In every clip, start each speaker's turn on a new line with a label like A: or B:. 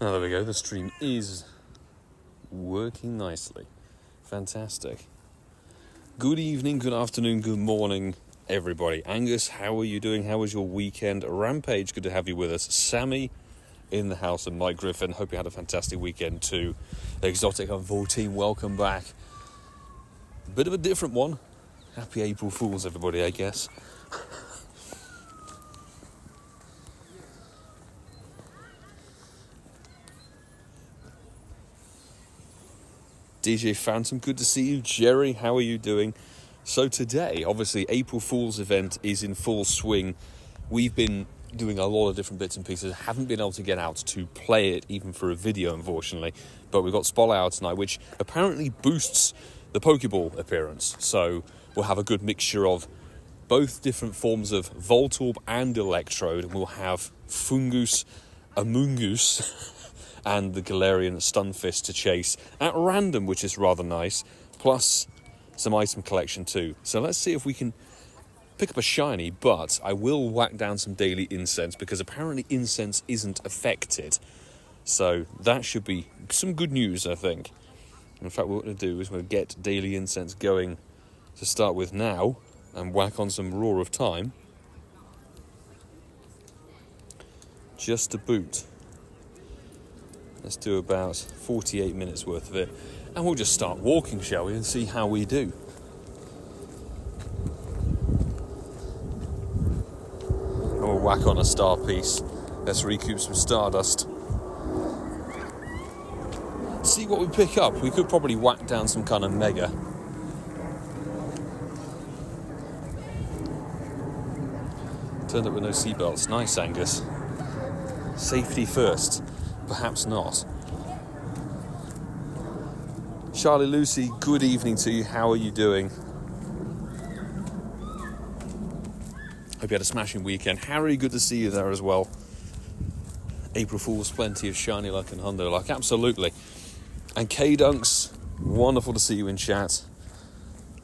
A: Oh, there we go. The stream is working nicely. Fantastic. Good evening, good afternoon, good morning, everybody. Angus, how are you doing? How was your weekend? Rampage, good to have you with us. Sammy in the house, and Mike Griffin. Hope you had a fantastic weekend too. Exotic and 14, welcome back. Bit of a different one. Happy April Fools, everybody, I guess. DJ Phantom, good to see you. Jerry, how are you doing? So today, obviously, April Fool's event is in full swing. We've been doing a lot of different bits and pieces. Haven't been able to get out to play it, even for a video, unfortunately. But we've got Spotlight out tonight, which apparently boosts the Pokeball appearance. So we'll have a good mixture of both different forms of Voltorb and Electrode. And we'll have Fungus, Amoongus, and the Galarian Stunfisk to chase at random, which is rather nice, plus some item collection too. So let's see if we can pick up a shiny, but I will whack down some daily Incense, because apparently Incense isn't affected. So that should be some good news, I think. In fact, what we're going to do is we'll get daily Incense going to start with now, and whack on some Roar of Time, just to boot. Let's do about 48 minutes worth of it. And we'll just start walking, shall we, and see how we do. And we'll whack on a star piece. Let's recoup some Stardust. See what we pick up. We could probably whack down some kind of Mega. Turned up with no seatbelts. Nice, Angus. Safety first. Perhaps not. Charlie Lucy, good evening to you. How are you doing? Hope you had a smashing weekend. Harry, good to see you there as well. April Fool's, plenty of shiny luck and hundo luck. Absolutely. And K-Dunks, wonderful to see you in chat.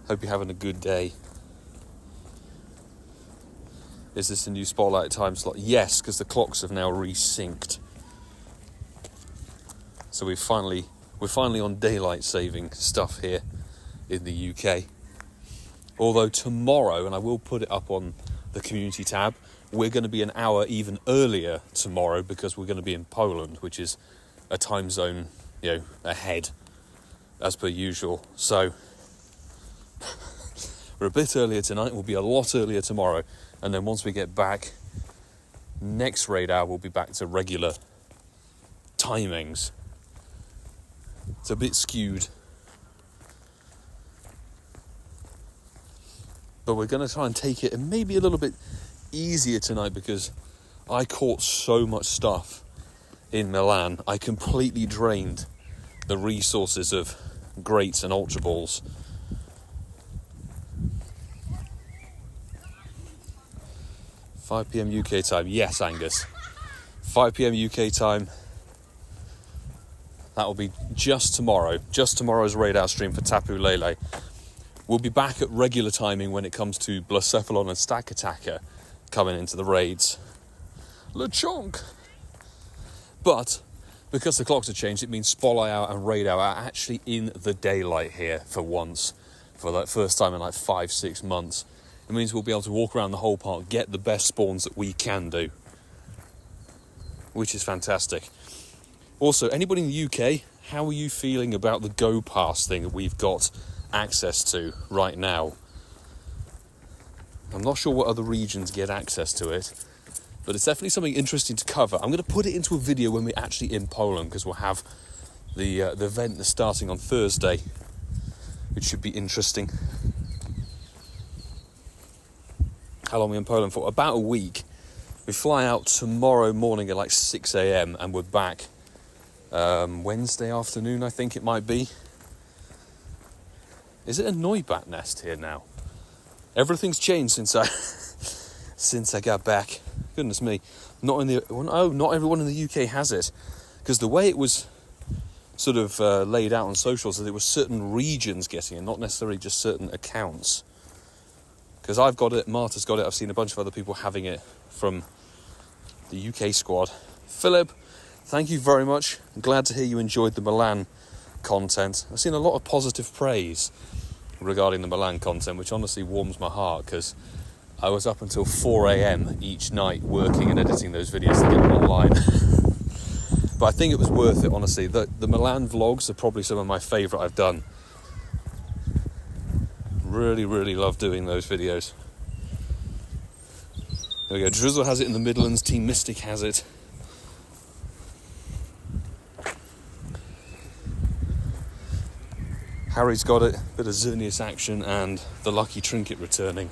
A: Hope you're having a good day. Is this a new Spotlight time slot? Yes, because the clocks have now resynced. So we're finally on daylight saving stuff here in the UK. Although tomorrow, and I will put it up on the community tab, we're going to be an hour even earlier tomorrow, because we're going to be in Poland, which is a time zone, ahead, as per usual. So we're a bit earlier tonight. We'll be a lot earlier tomorrow, and then once we get back, next raid hour we'll be back to regular timings. It's a bit skewed. But we're going to try and take it and maybe a little bit easier tonight, because I caught so much stuff in Milan. I completely drained the resources of Greats and Ultra Balls. £5 PM UK time. Yes, Angus. 5 PM UK time. That will be just tomorrow. Just tomorrow's raid out stream for Tapu Lele. We'll be back at regular timing when it comes to Blacephalon and Stack Attacker coming into the raids. LeChonk! But because the clocks have changed, it means Spotlight Hour and Raid Hour are actually in the daylight here for once. For the first time in like 5-6 months. It means we'll be able to walk around the whole park, get the best spawns that we can do. Which is fantastic. Also, anybody in the UK, how are you feeling about the Go Pass thing that we've got access to right now? I'm not sure what other regions get access to it, but it's definitely something interesting to cover. I'm going to put it into a video when we're actually in Poland, because we'll have the event that's starting on Thursday, which should be interesting. How long are we in Poland for? About a week. We fly out tomorrow morning at like 6 AM and we're back Wednesday afternoon, I think it might be. Is it a Noibat nest here now? Everything's changed since I got back. Goodness me. Not everyone in the UK has it. Because the way it was sort of laid out on socials, that there were certain regions getting it, not necessarily just certain accounts. Because I've got it, Marta's got it, I've seen a bunch of other people having it from the UK squad. Philip, thank you very much. I'm glad to hear you enjoyed the Milan content. I've seen a lot of positive praise regarding the Milan content, which honestly warms my heart, because I was up until 4 a.m. each night working and editing those videos to get them online. But I think it was worth it, honestly. The Milan vlogs are probably some of my favourite I've done. Really, really love doing those videos. There we go. Drizzle has it in the Midlands. Team Mystic has it. Harry's got it. Bit of Xerneas action and the lucky trinket returning.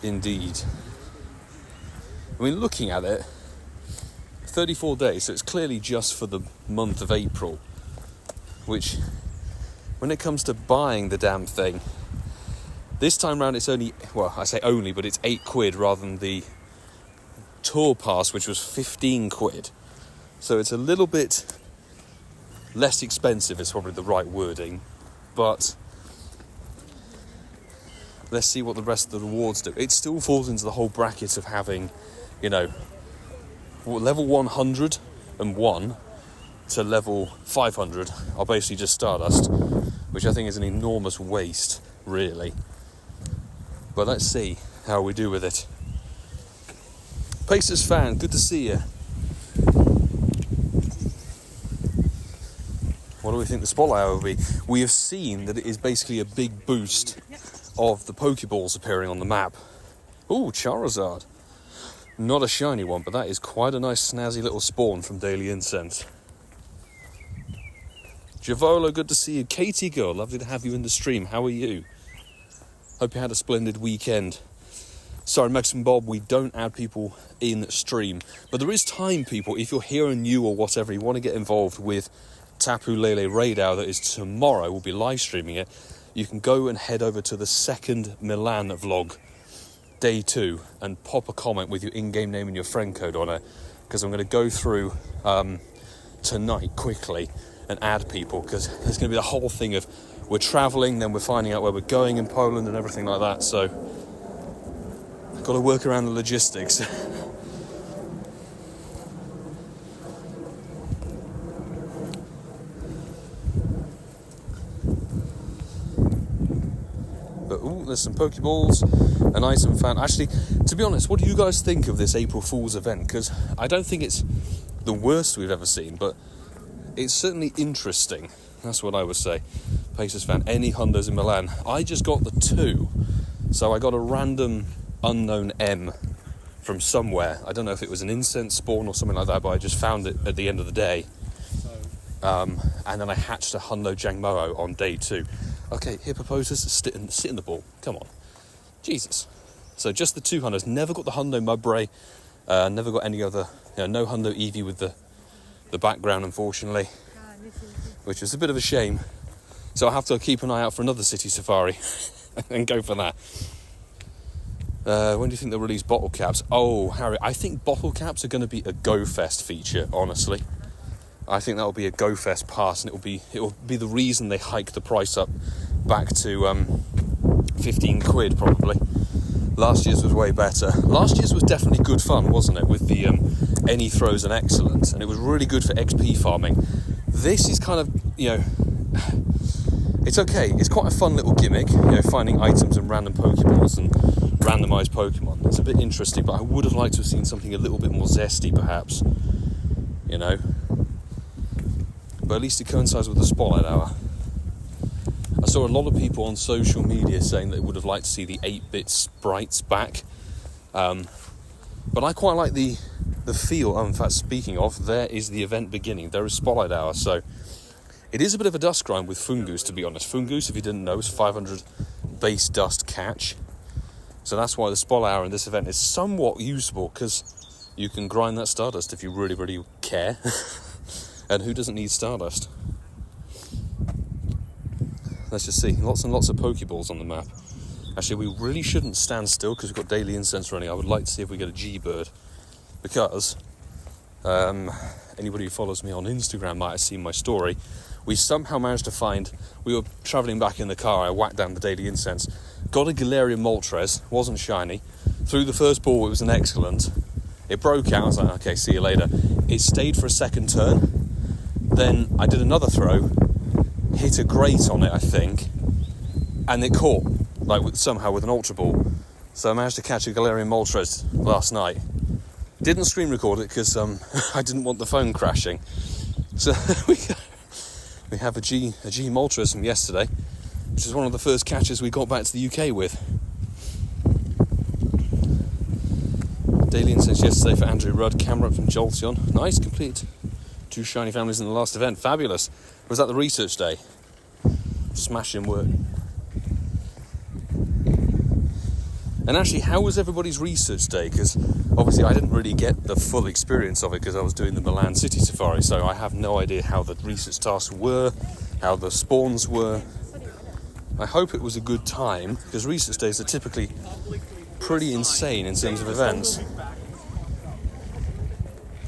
A: Indeed. I mean, looking at it, 34 days, so it's clearly just for the month of April, which, when it comes to buying the damn thing, this time round it's only, well, I say only, but it's £8 rather than the tour pass, which was 15 quid. So it's a little bit less expensive, is probably the right wording, but let's see what the rest of the rewards do. It still falls into the whole bracket of having, you know, level 101 to level 500 are basically just Stardust, which I think is an enormous waste, really. But let's see how we do with it. Pacers fan, good to see you. What do we think the spotlight hour will be? We have seen that it is basically a big boost of the Pokeballs appearing on the map. Ooh, Charizard. Not a shiny one, but that is quite a nice snazzy little spawn from Daily Incense. Javolo, good to see you. Katie girl, lovely to have you in the stream. How are you? Hope you had a splendid weekend. Sorry, Mexican Bob, we don't add people in stream. But there is time, people, if you're here and new or whatever, you want to get involved with Tapu Lele Raid Hour that is tomorrow, we'll be live streaming it. You can go and head over to the second Milan vlog, day 2, and pop a comment with your in-game name and your friend code on it, because I'm going to go through tonight quickly and add people, because there's going to be the whole thing of we're travelling, then we're finding out where we're going in Poland and everything like that, so I've got to work around the logistics. But ooh, there's some Pokeballs, an item found. Actually, to be honest, what do you guys think of this April Fool's event? Because I don't think it's the worst we've ever seen, but it's certainly interesting. That's what I would say. Pacers fan, any hundos in Milan? I just got the 2, so I got a random unknown M from somewhere. I don't know if it was an incense spawn or something like that, but I just found it at the end of the day. And then I hatched a hundo Jangmo on day 2. Okay, Hippopotas, sit in the ball. Come on. Jesus. So just the 2 hundos. Never got the hundo Mudbray. Never got any other, no hundo Eevee with the background, unfortunately. Which is a bit of a shame. So I'll have to keep an eye out for another City Safari and go for that. When do you think they'll release bottle caps? Oh, Harry, I think bottle caps are going to be a Go Fest feature, honestly. I think that'll be a Go Fest pass, and it'll be the reason they hike the price up back to 15 quid probably. Last year's was way better. Last year's was definitely good fun, wasn't it? With the any throws and excellence, and it was really good for XP farming. This is kind of, it's okay. It's quite a fun little gimmick, finding items and random Pokeballs and randomised Pokemon. It's a bit interesting, but I would have liked to have seen something a little bit more zesty, perhaps. But at least it coincides with the Spotlight Hour. I saw a lot of people on social media saying they would have liked to see the 8-bit sprites back. But I quite like the feel. In fact, speaking of, there is the event beginning. There is Spotlight Hour, so it is a bit of a dust grind with Fungoose, to be honest. Fungoose, if you didn't know, is 500 base dust catch. So that's why the Spotlight Hour in this event is somewhat usable, because you can grind that Stardust if you really, really care. And who doesn't need Stardust? Let's just see. Lots and lots of Pokeballs on the map. Actually, we really shouldn't stand still because we've got Daily Incense running. I would like to see if we get a G-Bird. Because anybody who follows me on Instagram might have seen my story. We somehow managed to find... We were travelling back in the car. I whacked down the Daily Incense. Got a Galarian Moltres. Wasn't shiny. Threw the first ball. It was an excellent. It broke out. I was like, okay, see you later. It stayed for a second turn. Then I did another throw, hit a grate on it, I think, and it caught, somehow with an Ultra Ball. So I managed to catch a Galarian Moltres last night. Didn't screen record it because I didn't want the phone crashing. So we have a G Moltres from yesterday, which is one of the first catches we got back to the UK with. Daily Incense yesterday for Andrew Rudd, camera up from Jolteon. Nice, complete. 2 shiny families in the last event. Fabulous. Was that the research day? Smashing work. And actually, how was everybody's research day? Because obviously I didn't really get the full experience of it because I was doing the Milan City Safari, so I have no idea how the research tasks were, how the spawns were. I hope it was a good time, because research days are typically pretty insane in terms of events.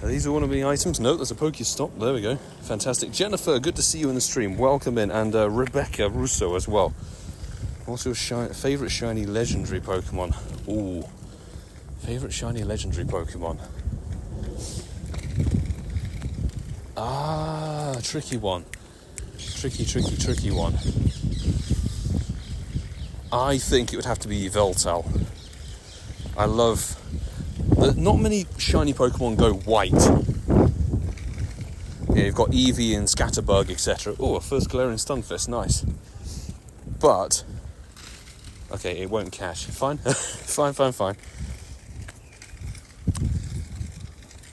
A: Are these all wannabe items? No, there's a Pokestop. There we go. Fantastic. Jennifer, good to see you in the stream. Welcome in. And Rebecca Russo as well. What's your favourite shiny legendary Pokemon? Ooh. Favourite shiny legendary Pokemon? Tricky one. Tricky one. I think it would have to be Yveltal. I love... Not many shiny Pokemon go white. Yeah, you've got Eevee and Scatterbug, etc. Oh, a first Galarian Stunfisk, nice. But... okay, it won't catch. Fine. fine.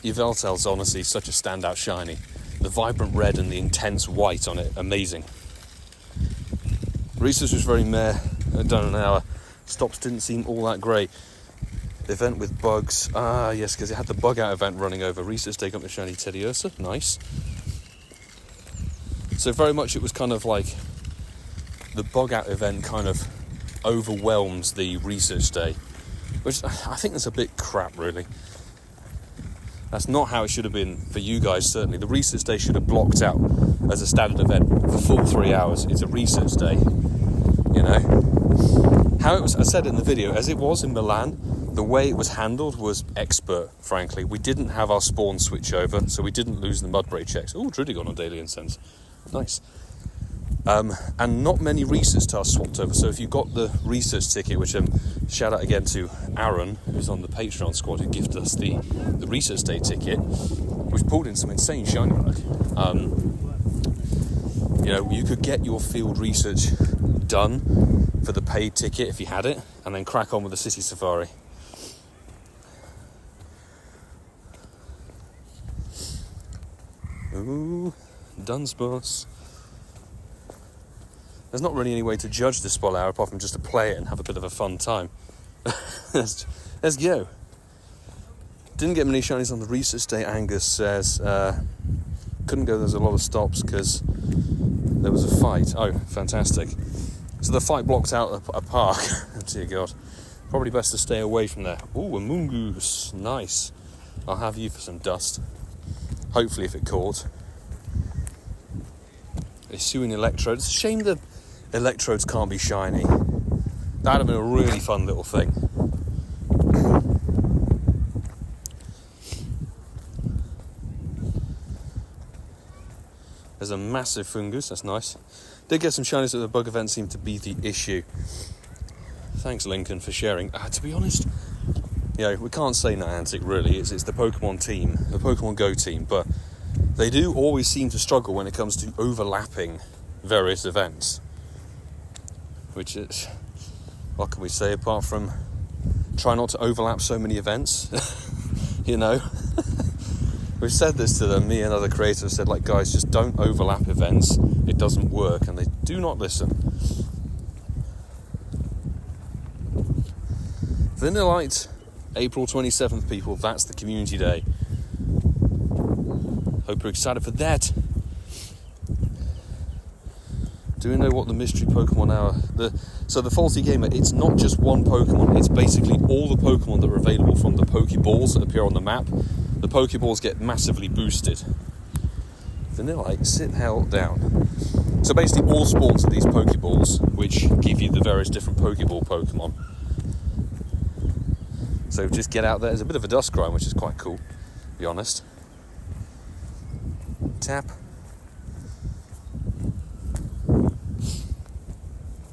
A: Yveltal's honestly such a standout shiny. The vibrant red and the intense white on it, amazing. Research was very meh. I'd done an hour. Stops didn't seem all that great. The event with bugs. Yes, because it had the bug out event running over. Research take up the shiny Teddiursa. Nice. So very much it was kind of like the bug out event kind of overwhelms the research day, which I think is a bit crap, really. That's not how it should have been for you guys, certainly. The research day should have blocked out as a standard event for full 3 hours. It's a research day, you know. How it was, I said in the video, as it was in Milan, the way it was handled was expert, frankly. We didn't have our spawn switch over, so we didn't lose the Mudbray checks. Oh, Druddigon on Daily Incense. Nice. And not many research tasks swapped over. So if you got the research ticket, which shout out again to Aaron, who's on the Patreon squad, who gifted us the research day ticket, which pulled in some insane shiny luck. You know, you could get your field research done for the paid ticket if you had it, and then crack on with the city safari. Ooh, Dunsparce. There's not really any way to judge the Spolare apart from just to play it and have a bit of a fun time. Let's go. Didn't get many shinies on the research day, Angus says. Couldn't go, there's a lot of stops because there was a fight. Oh, fantastic. So the fight blocked out a park. Oh, dear God. Probably best to stay away from there. Ooh, a Moongoose. Nice. I'll have you for some dust. Hopefully if it caught. Issuing Electrode. It's a shame the Electrodes can't be shiny. That'd have been a really fun little thing. There's a massive Fungus, that's nice. Did get some shinies at the bug event, seemed to be the issue. Thanks Lincoln for sharing. To be honest, you know, we can't say Niantic really, it's the Pokemon team, the Pokemon Go team, but they do always seem to struggle when it comes to overlapping various events. Which is, what can we say apart from try not to overlap so many events, you know? We've said this to them, me and other creators said, like, guys, just don't overlap events, it doesn't work, and they do not listen. Vanillite, April 27th, people, that's the community day. Hope you're excited for that. Do we know what the mystery Pokemon hour... So the Faulty Gamer, it's not just one Pokemon, it's basically all the Pokemon that are available from the Pokeballs that appear on the map. The Pokeballs get massively boosted. Vanillite, sit hell down. So basically all spawns are these Pokeballs, which give you the various different Pokeball Pokemon. So just get out there. There's a bit of a dust crime, which is quite cool, to be honest. Tap.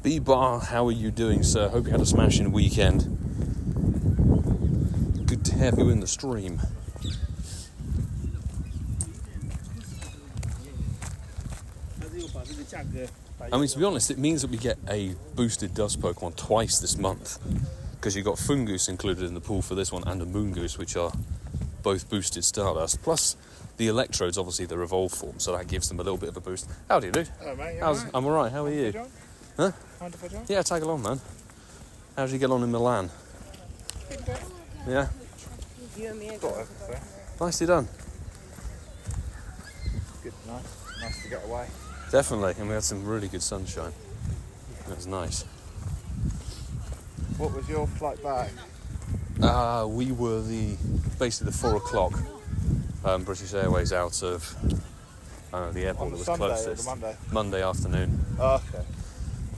A: B-Bar, how are you doing, sir? Hope you had a smashing weekend. Good to have you in the stream. I mean, to be honest, it means that we get a boosted dust Pokemon twice this month, because you've got Fungoose included in the pool for this one, and a Moongoose, which are both boosted Stardust, plus the Electrodes, obviously their evolved form, so that gives them a little bit of a boost. Howdy, dude.
B: Hello, mate.
A: I'm alright, how are you? Huh?
B: Mind if I join?
A: Yeah, tag along, man. How did you get on in Milan? Yeah? Nicely done.
B: Good, nice to get away.
A: Definitely, and we had some really good sunshine. It was nice.
B: What was your flight back?
A: We were basically the 4 o'clock British Airways out of the airport that was
B: Sunday
A: closest.
B: or the Monday?
A: Monday afternoon.
B: Oh, okay.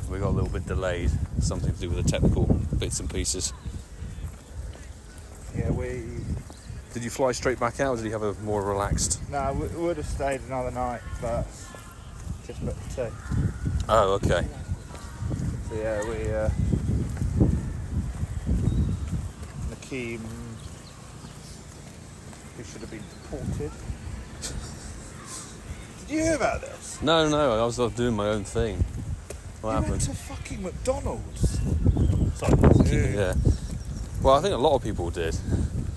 A: We got a little bit delayed, something to do with the technical bits and pieces.
B: Yeah,
A: Did you fly straight back out, or did you have a more relaxed?
B: No, we would have stayed another night, but just booked the tea.
A: Oh, okay.
B: So yeah, Nakeem, who should have been deported. Did you hear about this?
A: No, I was doing my own thing. What
B: You
A: happened?
B: went to fucking McDonald's.
A: Yeah. Well, I think a lot of people did.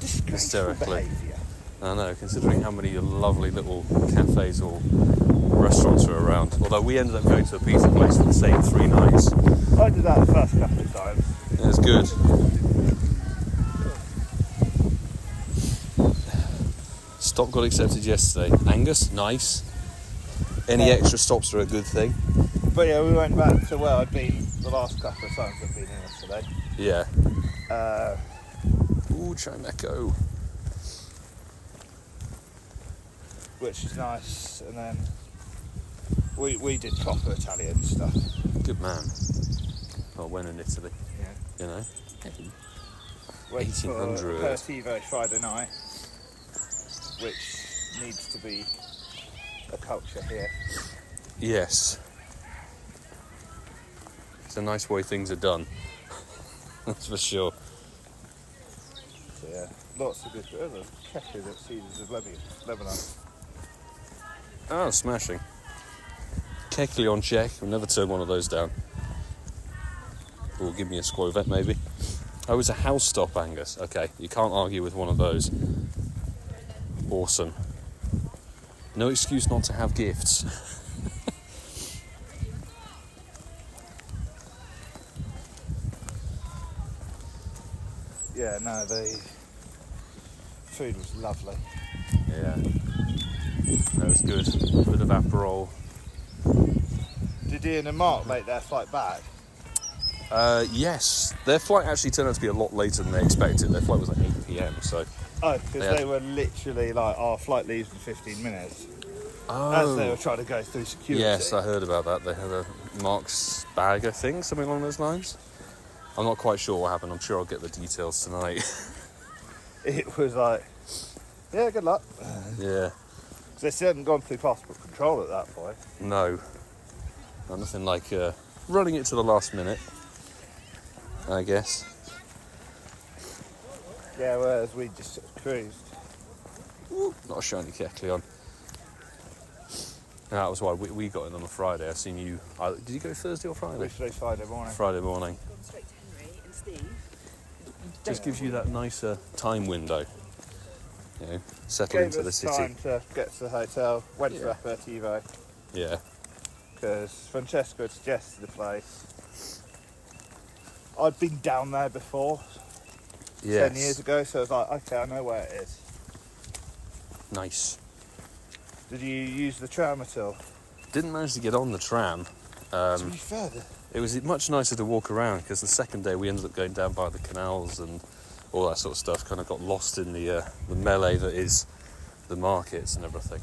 B: Disgraceful
A: Hysterically.
B: behaviour.
A: I know, considering how many lovely little cafes or restaurants are around. Although we ended up going to a pizza place for the same 3 nights.
B: I did that the first couple of times.
A: It was good. Stop got accepted yesterday. Angus, nice. Any extra stops are a good thing.
B: But yeah, we went back to where I'd been the last couple of times I've been in yesterday.
A: Yeah. Ooh, Chimeco.
B: Which is nice, and then we did proper Italian stuff.
A: Good man. Well, when in Italy,
B: Yeah.
A: you know.
B: Went for
A: 1800.
B: Aperitivo Friday night, which needs to be a culture here.
A: Yes. It's a nice way things are done. That's for sure.
B: So yeah, lots of good. There's a cafe that Cedars of Lebanon.
A: Oh, smashing. Kecleon check. We'll never turn one of those down. Or give me a Squovet, maybe. Oh, it's a house stop, Angus. Okay, you can't argue with one of those. Awesome. No excuse not to have gifts.
B: Yeah, no, the food was lovely.
A: Yeah. That was good. A bit of Aperol.
B: Did Ian and Mark make their flight back?
A: Yes. Their flight actually turned out to be a lot later than they expected. Their flight was at 8 p.m, so...
B: Oh, because they were literally like, our flight leaves in 15 minutes.
A: Oh.
B: As they were trying to go through security.
A: Yes, I heard about that. They had a Mark's bag, I think, something along those lines. I'm not quite sure what happened. I'm sure I'll get the details tonight.
B: It was like, yeah, good luck.
A: Yeah.
B: Because they still hadn't gone through passport control at that point.
A: No. Nothing like running it to the last minute, I guess.
B: Yeah, whereas we just sort of cruised.
A: Ooh, not a shiny Kecleon. That was why we got in on a Friday. I seen you... did you go Thursday or Friday?
B: We flew Friday morning.
A: Friday morning. Just gives you that nicer time window. You know, settle into the city.
B: Gave us time to get to the hotel, went to
A: Yeah.
B: Aperitivo,
A: Yeah.
B: because Francesco had suggested the place. I'd been down there before,
A: Yes.
B: 10 years ago, so I was like, okay, I know where it is.
A: Nice.
B: Did you use the tram at all?
A: Didn't manage to get on the tram.
B: To be fair,
A: It was much nicer to walk around because the second day we ended up going down by the canals and all that sort of stuff. Kind of got lost in the melee that is the markets and everything.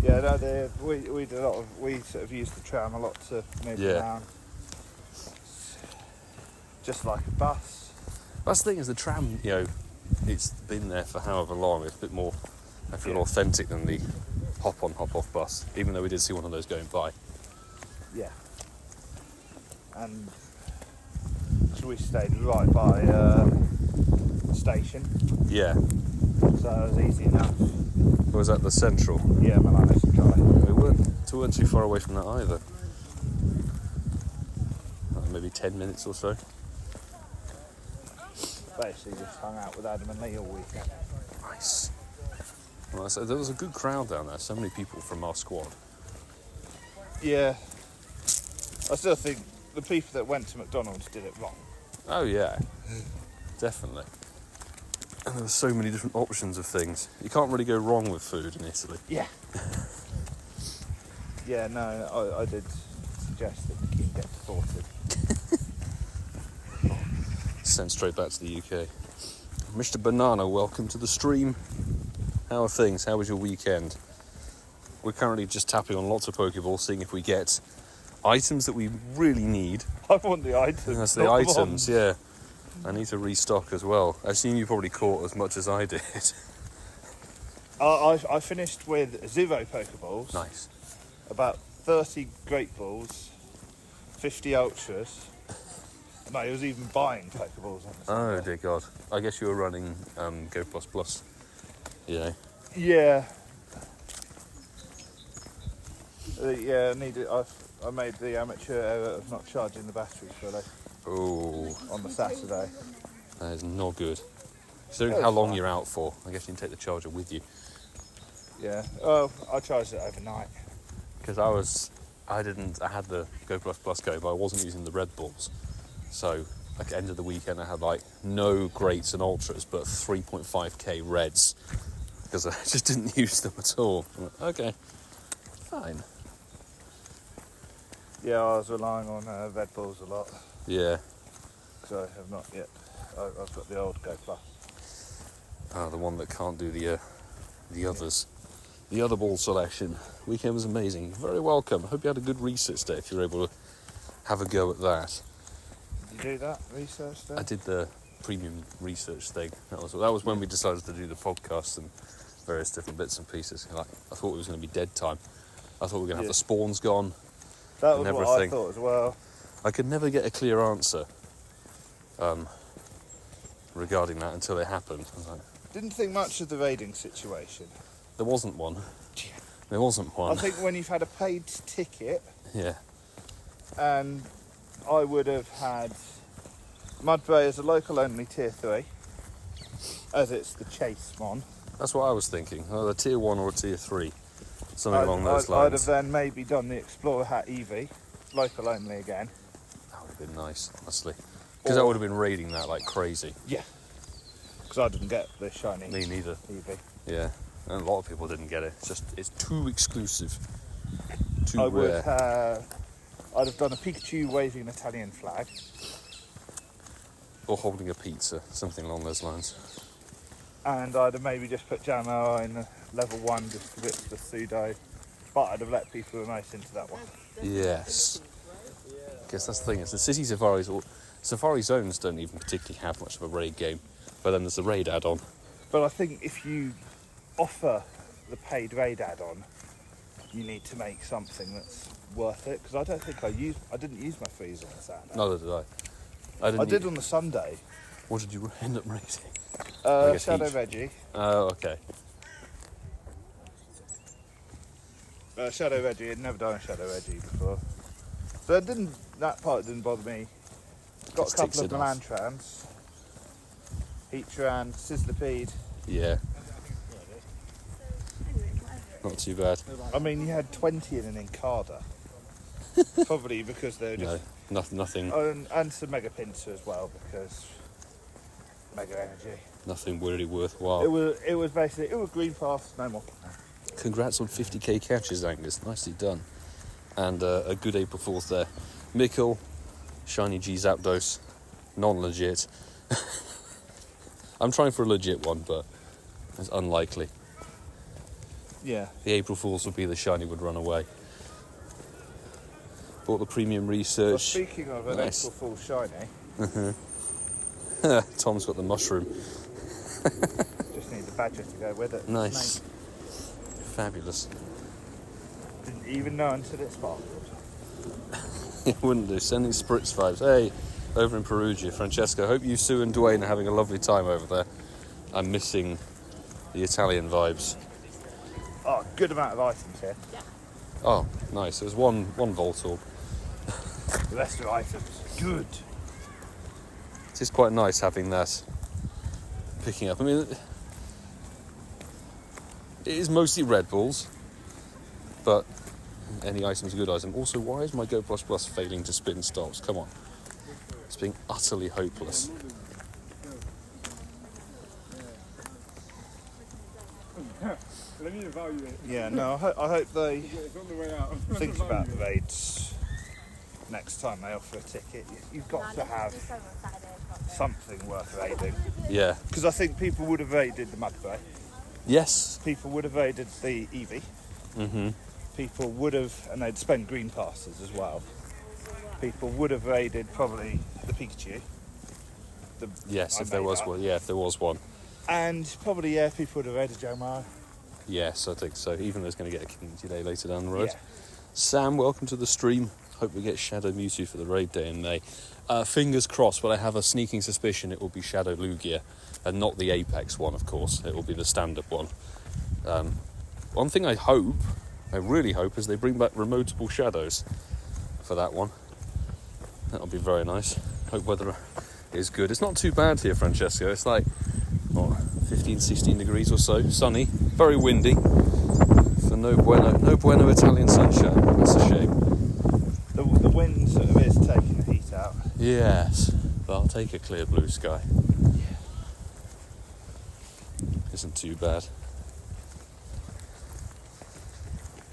B: yeah, no, we did a lot of, we sort of used the tram a lot to move
A: Yeah.
B: around. Just like a bus.
A: That's the thing, is the tram, it's been there for however long. It's a bit more, I feel, authentic than the hop-on, hop-off bus, even though we did see one of those going by.
B: Yeah. And so we stayed right by the station,
A: Yeah.
B: so it was easy enough.
A: Was that the central?
B: Yeah, Milan is dry.
A: We weren't too far away from that either. Maybe 10 minutes or so.
B: Basically just hung out with Adam and Lee all weekend.
A: Nice. Well, so there was a good crowd down there. So many people from our squad.
B: Yeah. I still think the people that went to McDonald's did it wrong.
A: Oh yeah, definitely. And there were so many different options of things. You can't really go wrong with food in Italy.
B: Yeah. Yeah, no, I did suggest that the king get deported.
A: Sent straight back to the UK. Mr. Banana, welcome to the stream. How are things? How was your weekend? We're currently just tapping on lots of Pokeballs, seeing if we get items that we really need.
B: I want the items.
A: That's the items, yeah. I need to restock as well. I've seen you probably caught as much as I did.
B: I finished with 0 Pokeballs.
A: Nice.
B: About 30 Great Balls, 50 Ultras. No, he was even buying Pokeballs on the
A: Oh
B: Sunday.
A: dear God. I guess you were running Go Plus Plus. Yeah.
B: Yeah. Yeah, I made the amateur error of not charging the batteries fully
A: Oh,
B: on the Saturday.
A: that is not good. Considering
B: That
A: how
B: was
A: long
B: fine.
A: you're out for, I guess you can take the charger with you.
B: Yeah. Oh, I charged it overnight.
A: Because I had the Go Plus Plus going, but I wasn't using the Red Balls. So, at the end of the weekend, I had no Greats and Ultras, but 3.5k Reds. Because I just didn't use them at all. I'm like, okay, fine.
B: Yeah, I was relying on Red Balls a lot,
A: Yeah.
B: because I have not yet. I've got the old Go Plus.
A: The one that can't do the others. The other ball selection. Weekend was amazing. Very welcome. Hope you had a good research day if you were able to have a go at that.
B: Did you do that research then?
A: I did the premium research thing. That was when we decided to do the podcast and various different bits and pieces. I thought it was going to be dead time. I thought we were going to have the spawns gone.
B: That was
A: and
B: what
A: everything.
B: I thought as well.
A: I could never get a clear answer regarding that until it happened. I was like,
B: Didn't think much of the raiding situation.
A: there wasn't one. There wasn't one.
B: I think when you've had a paid ticket,
A: Yeah.
B: and I would have had Mudbray as a local only tier 3, as it's the Chase Mon.
A: That's what I was thinking. A tier 1 or a tier 3. Something along those
B: I'd
A: lines.
B: have then maybe done the Explorer Hat Eevee, local only again.
A: That would have been nice, honestly. Because I would have been raiding that like crazy.
B: Yeah. Because I didn't get the shiny
A: Me neither.
B: Eevee.
A: Yeah. And a lot of people didn't get it. It's too exclusive. Too
B: I
A: rare.
B: I'd have done a Pikachu waving an Italian flag.
A: Or holding a pizza. Something along those lines.
B: And I'd have maybe just put Jamo in level 1 just because it's the pseudo. But I'd have let people who are most into that one.
A: Yes. I guess that's the thing. Is the city safaris or safari zones don't even particularly have much of a raid game. But then there's the raid add-on.
B: But I think if you offer the paid raid add-on, you need to make something that's worth it. Because I don't think I didn't use my freeze on the Saturday.
A: Neither did I.
B: I did on the Sunday.
A: What did you end up raiding?
B: Shadow
A: Heat.
B: Reggie.
A: Oh, okay.
B: Shadow Reggie. I'd never done a Shadow Reggie before. So that part didn't bother me. Got
A: Just
B: a couple
A: ticks
B: of
A: it
B: Milan
A: off.
B: trans. Heatran, Sizzlipede.
A: Yeah. Not too bad.
B: I mean, you had 20 in an Incada. Probably because they were
A: No,
B: just...
A: nothing
B: And some Mega Pincer as well, because... Mega Energy.
A: nothing really worthwhile.
B: It was basically... It was green paths, no more.
A: Congrats on 50k catches, Angus. Nicely done. And a good April Fool's there. Mikkel, Shiny G Zapdos, non-legit. I'm trying for a legit one, but it's unlikely.
B: Yeah.
A: The April Fool's would be the shiny would run away. Bought the premium
B: Well,
A: research.
B: speaking of an
A: Nice.
B: April Fool's shiny...
A: Tom's got the mushroom.
B: Just need the badger to go with it.
A: Nice. Fabulous.
B: Didn't even know until it sparkled.
A: It wouldn't do. Sending spritz vibes. Hey, over in Perugia, Francesco. Hope you, Sue and Dwayne are having a lovely time over there. I'm missing the Italian vibes.
B: Oh, good amount of items here.
A: Oh, nice. There's one Voltorb.
B: The rest are items. Good.
A: It is quite nice having that picking up. I mean, it is mostly Red Bulls, but any item's a good item. Also, why is my Go Plus Plus failing to spin stops? Come on. It's being utterly hopeless.
C: Let me evaluate.
B: Yeah, no, I hope they
C: It's on the way out.
B: think about the raids next time they offer a ticket. You've got to have something worth raiding.
A: Yeah.
B: Because I think people would have raided the Mudbray.
A: Yes.
B: People would have raided the Eevee.
A: Mm-hmm.
B: People would have, and they'd spend green passes as well. People would have raided probably the Pikachu.
A: Yes,
B: I
A: if there
B: made
A: was
B: that.
A: one. Yeah, if there was one.
B: And probably, yeah, people would have raided Jomar.
A: Yes, I think so. Even though it's going to get a community day later down the road.
B: Yeah.
A: Sam, welcome to the stream. Hope we get Shadow Mewtwo for the raid day in May. Fingers crossed, but I have a sneaking suspicion it will be Shadow Lugia, and not the Apex one, of course. It will be the standard one. One thing I really hope, is they bring back remoteable shadows for that one. That'll be very nice. Hope weather is good. It's not too bad here, Francesco. It's like, 15, 16 degrees or so. Sunny, very windy. For no bueno Italian sunshine. That's a shame.
B: The wind sort of is taking the heat out.
A: Yes, but I'll take a clear blue sky. Isn't too bad.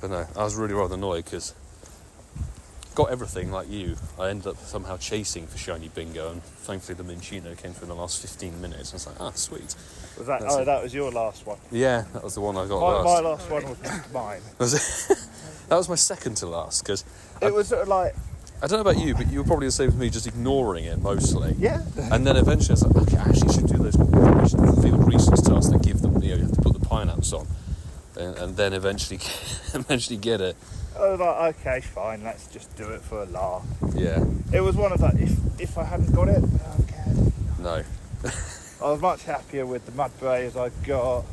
A: But no, I was really rather annoyed because got everything like you. I ended up somehow chasing for Shiny Bingo, and thankfully the Minccino came through in the last 15 minutes. I was like, sweet.
B: Was that? That was your last one.
A: Yeah, that was the one I got
B: My
A: last.
B: last one was mine.
A: Was it? That was my second to last, because
B: It was sort of like,
A: I don't know about you, but you were probably the same as me, just ignoring it mostly.
B: yeah.
A: And then eventually I was like, okay, I actually should do those field research tasks that give them, you have to put the pineapples on. And then eventually get it.
B: I was like, okay, fine, let's just do it for a laugh.
A: Yeah.
B: It was one of that, if I hadn't got it, I don't care.
A: No.
B: I was much happier with the Mudbray as I got,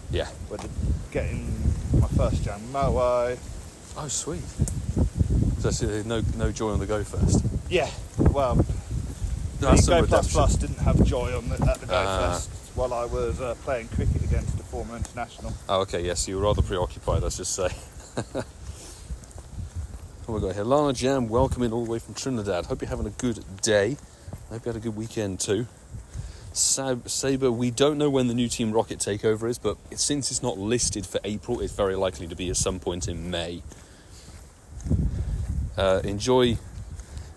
A: Yeah.
B: with getting my first Jam Moe.
A: Oh, sweet. So that's no joy on the Go Fest.
B: Yeah, well,
A: No, that's some
B: Go Plus
A: redemption.
B: Plus didn't have joy at the Go
A: Ah.
B: Fest while I was playing cricket against a former international.
A: Oh, okay, yes, you were rather preoccupied, let's just say. What we got here? Lana Jam, welcome in all the way from Trinidad. Hope you're having a good day. I hope you had a good weekend too. Saber, we don't know when the new Team Rocket takeover is, but since it's not listed for April, it's very likely to be at some point in May. Enjoy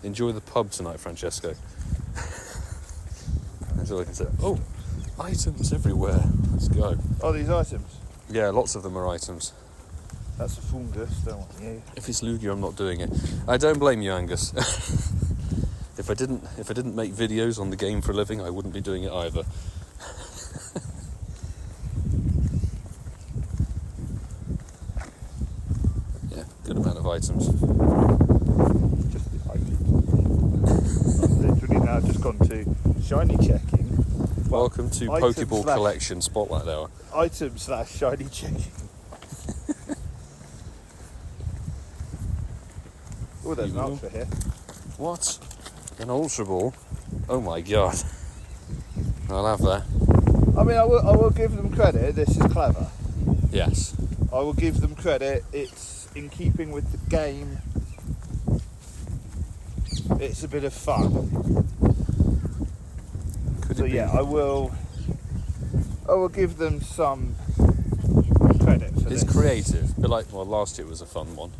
A: the pub tonight, Francesco. That's all I can say. Oh, items everywhere. Let's go.
B: Oh, these items.
A: Yeah, lots of them are items.
B: That's a fungus, don't want you.
A: If it's Lugia, I'm not doing it. I don't blame you, Angus. If I didn't make videos on the game for a living, I wouldn't be doing it either. Yeah, good amount of items.
B: Just the items. I've literally now just gone to shiny checking. Well,
A: Welcome to
B: item
A: Pokeball
B: slash-
A: Collection Spotlight Hour.
B: Item / shiny checking. Oh, there's an ultra here.
A: What? An Ultra Ball? Oh my god. I'll have that.
B: I mean, I will give them credit. This is clever.
A: Yes.
B: I will give them credit. It's in keeping with the game. It's a bit of fun.
A: Could
B: So
A: it be?
B: yeah, I will give them some credit for
A: It's
B: this.
A: creative. But like, well, last year was a fun one.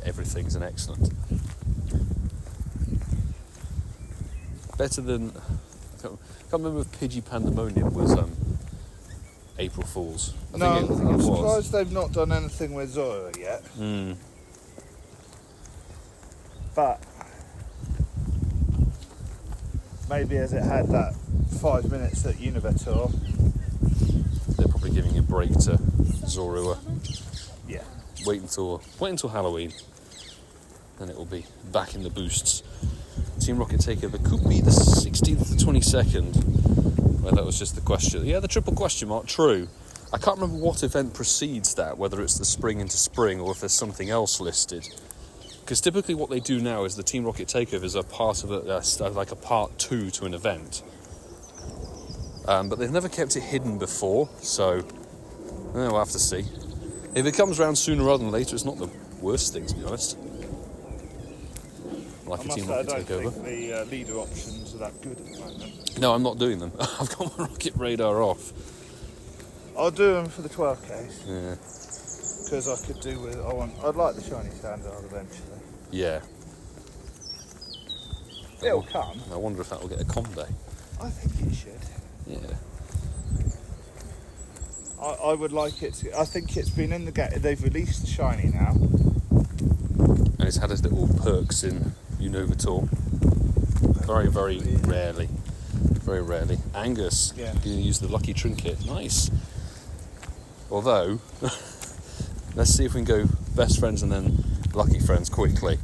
A: Everything's an excellent. Better than. I can't remember if Pidgey Pandemonium was April Fool's. I
B: No,
A: think it
B: I'm
A: was.
B: surprised they've not done anything with Zora yet.
A: Mm.
B: But Maybe as it had that 5 minutes at Univator.
A: They're probably giving a break to Zorua.
B: Yeah.
A: Wait until Halloween, then it will be back in the boosts. Team Rocket Takeover could be the 16th to 22nd. Well, that was just the question. Yeah, the triple question mark. True. I can't remember what event precedes that, whether it's the spring into spring or if there's something else listed. Because typically what they do now is the Team Rocket Takeovers are part of like a part 2 to an event. But they've never kept it hidden before, so we'll have to see. If it comes around sooner rather than later, it's not the worst thing, to be honest. Like a Team Rocket
B: I
A: Takeover.
B: don't think the leader options are that good at the moment.
A: No, I'm not doing them. I've got my Rocket Radar off.
B: I'll do them for the 12Ks.
A: Yeah.
B: Because I could do with... I'd like the shiny standard eventually.
A: Yeah.
B: It'll come.
A: I wonder if that will get a Combe.
B: I think it should.
A: Yeah.
B: I would like it to... I think it's been in the game. They've released the shiny now.
A: And it's had its little perks in Univator. Very, very rarely. Very rarely. Angus,
B: Yeah.
A: you can use the lucky trinket. Nice. Although, let's see if we can go best friends and then lucky friends quickly.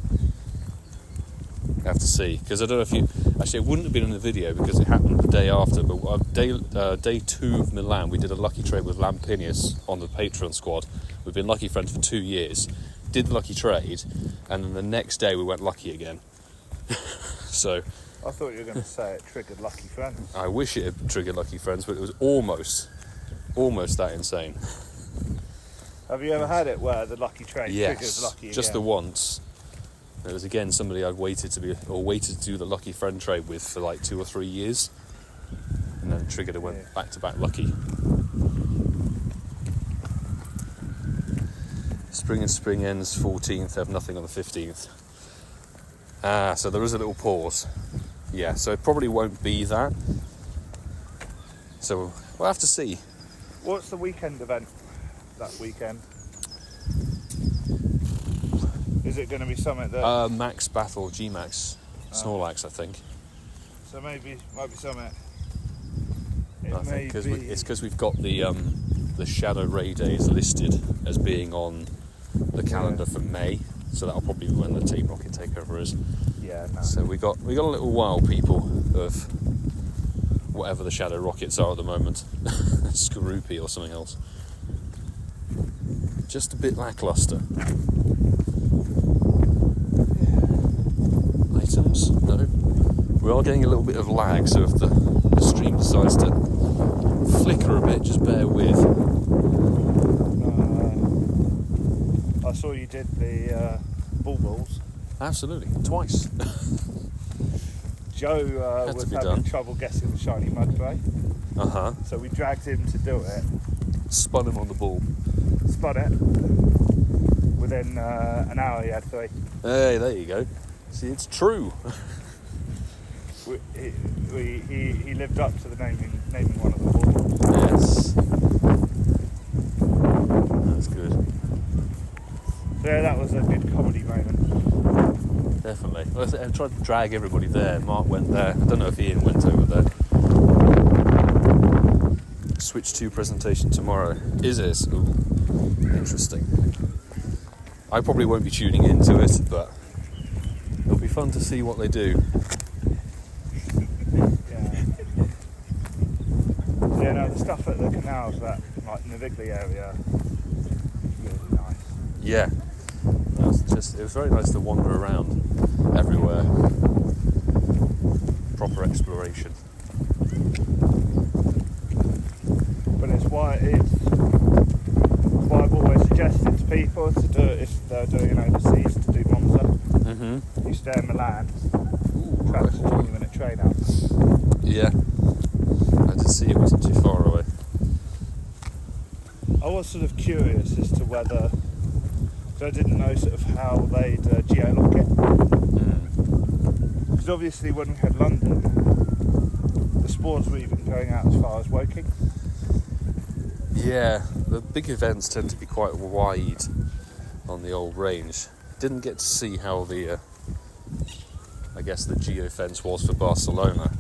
A: I have to see, because I don't know if you... Actually, it wouldn't have been in the video because it happened the day after, but day 2 of Milan, we did a lucky trade with Lampinius on the Patreon squad. We've been lucky friends for 2 years. Did the lucky trade, and then the next day we went lucky again. So...
B: I thought you were going to say it triggered lucky friends.
A: I wish it had triggered lucky friends, but it was almost that insane.
B: Have you ever had it where the lucky trade triggers lucky
A: just
B: again?
A: the once. It was again somebody I'd waited to do the lucky friend trade with for like 2 or 3 years, and then triggered and went back to back lucky. Spring and spring ends 14th. Have nothing on the 15th. So there is a little pause. Yeah, so it probably won't be that. So we'll have to see.
B: What's the weekend event that weekend? Is it going to be something that...
A: Max Battle, G-Max, Snorlax, I think.
B: So might be something...
A: I think it's because we've got the Shadow Ray days listed as being on the calendar for May, so that'll probably be when the Team Rocket Takeover is.
B: Yeah, no.
A: So we got a little while, people, of whatever the Shadow Rockets are at the moment. Skorupi or something else. Just a bit lackluster. Items? No. We are getting a little bit of lag, so if the stream decides to flicker a bit, just bear with.
B: I saw you did the balls.
A: Absolutely, twice.
B: Joe was having trouble guessing the shiny Mudbray. So we dragged him to do it.
A: Spun him on the ball.
B: Spun it. Within an hour he had 3.
A: Hey, there you go. See, it's true.
B: He lived up to the naming one of the balls.
A: Yes. That's good.
B: So yeah, that was a good comedy moment.
A: Definitely. Well, I tried to drag everybody there. Mark went there. I don't know if Ian went over there. Switch 2 presentation tomorrow. Is it? Ooh, interesting. I probably won't be tuning into it, but it'll be fun to see what they do.
B: Yeah, no, the stuff at the canals, that like Navigli area, is really nice.
A: Yeah. It was very nice to wander around everywhere. Proper exploration.
B: But it's why I've always suggested to people to do it if they're doing an overseas, to do Monza. You stay in Milan, travel 40-minute train out.
A: Yeah. I did see it wasn't too far away.
B: I was sort of curious as to whether, because I didn't know sort of how they'd geolock it. Because obviously when we had London, the spores were even going out as far as Woking.
A: Yeah, the big events tend to be quite wide on the old range. Didn't get to see how the, I guess the geofence was for Barcelona.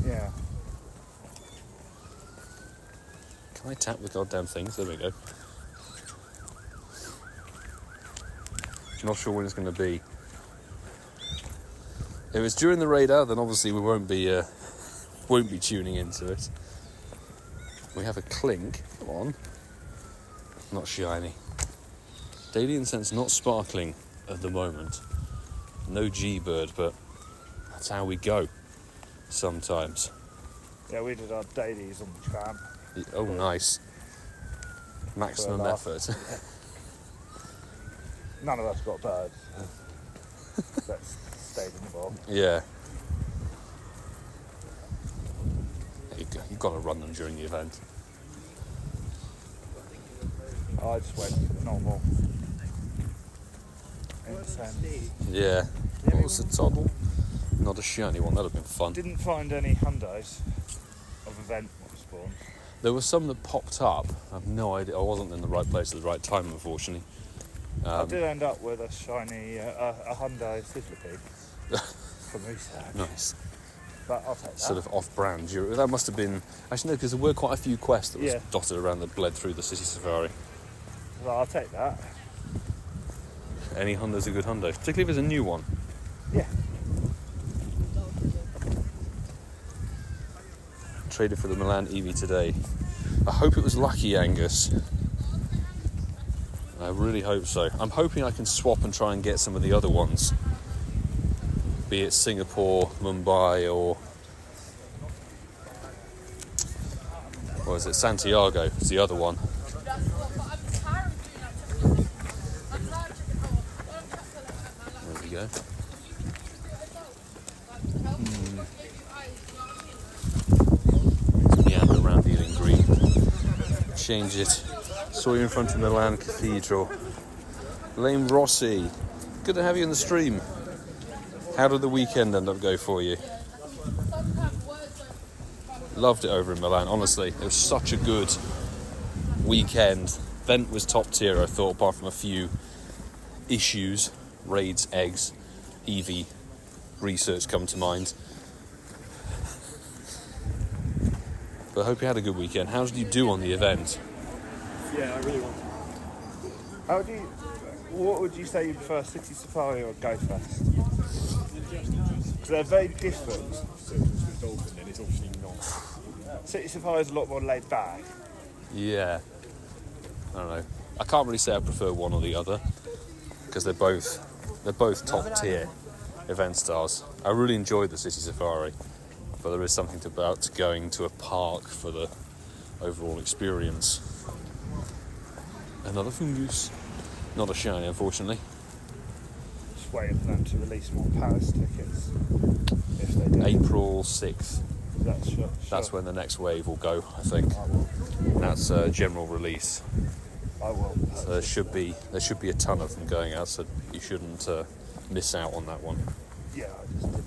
B: Yeah.
A: Can I tap the goddamn things? There we go. Not sure when it's going to be. If it's during the radar, then obviously we won't be tuning into it. We have a clink. Come on. Not shiny. Daily Incense not sparkling at the moment. No G-bird, but that's how we go sometimes.
B: Yeah, we did our dailies on the tram.
A: Oh, nice. Maximum effort.
B: None of us got birds. That's stayed in the bowl.
A: Yeah. You've got to run them during the event.
B: I just went for the normal Incense.
A: Yeah. What was the toddle? Not a shiny one. That'd have been fun.
B: Didn't find any hundos of event spawn.
A: There were some that popped up. I have no idea. I wasn't in the right place at the right time, unfortunately.
B: I did end up with a shiny, a hundo sizzler from research.
A: Nice.
B: But I'll take that.
A: Sort of off-brand. That must have been... Actually, no, because there were quite a few quests that was
B: Yeah.
A: dotted around that bled through the City Safari.
B: So I'll take that.
A: Any hundo's a good hundo, particularly if it's a new one.
B: Yeah.
A: Traded for the Milan Eevee today. I hope it was lucky, Angus. I really hope so. I'm hoping I can swap and try and get some of the other ones. Be it Singapore, Mumbai, or... What is it? Santiago is the other one. There we go. Meander around Ealing Green. Change it. Saw you in front of Milan Cathedral. Lame Rossi. Good to have you in the stream. How did the weekend end up go for you? Loved it over in Milan, honestly. It was such a good weekend. Event was top tier, I thought, apart from a few issues. Raids, eggs, Eevee, research come to mind. But I hope you had a good weekend. How did you do on the event?
C: Yeah, I really want to.
B: What would you say you prefer, City Safari or Go Fest? Because they're very different. City Safari is a lot more laid back.
A: Yeah. I don't know. I can't really say I prefer one or the other because they're both top tier event stars. I really enjoyed the City Safari, but there is something about going to a park for the overall experience. Another fungus. Not a shiny, unfortunately.
B: Just waiting for them to release more Paris tickets. If they do.
A: April 6th.
B: That's sure.
A: That's when the next wave will go, I think.
B: I will.
A: And that's general release.
B: I will.
A: So there should be a ton of them going out, so you shouldn't miss out on that one.
B: Yeah, I just didn't.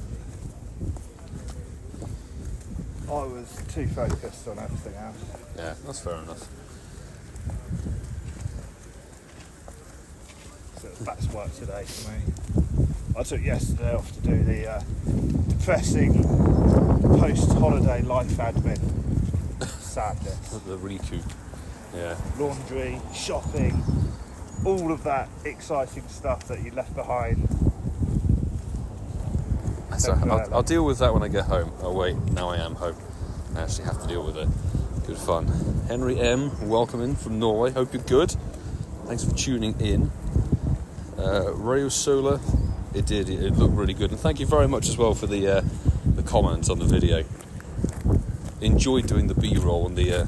B: I was too focused on everything else.
A: Yeah, that's fair enough.
B: So that's work today for me. I took yesterday off to do the depressing post-holiday life admin. Sadness.
A: The recoup. Yeah.
B: Laundry, shopping, all of that exciting stuff that you left behind.
A: So I'll deal with that when I get home. Oh wait, now I am home. I actually have to deal with it. Good fun. Henry M, welcome in from Norway. Hope you're good. Thanks for tuning in. Rayo Solar, it looked really good. And thank you very much as well for the comments on the video. Enjoyed doing the B-roll and the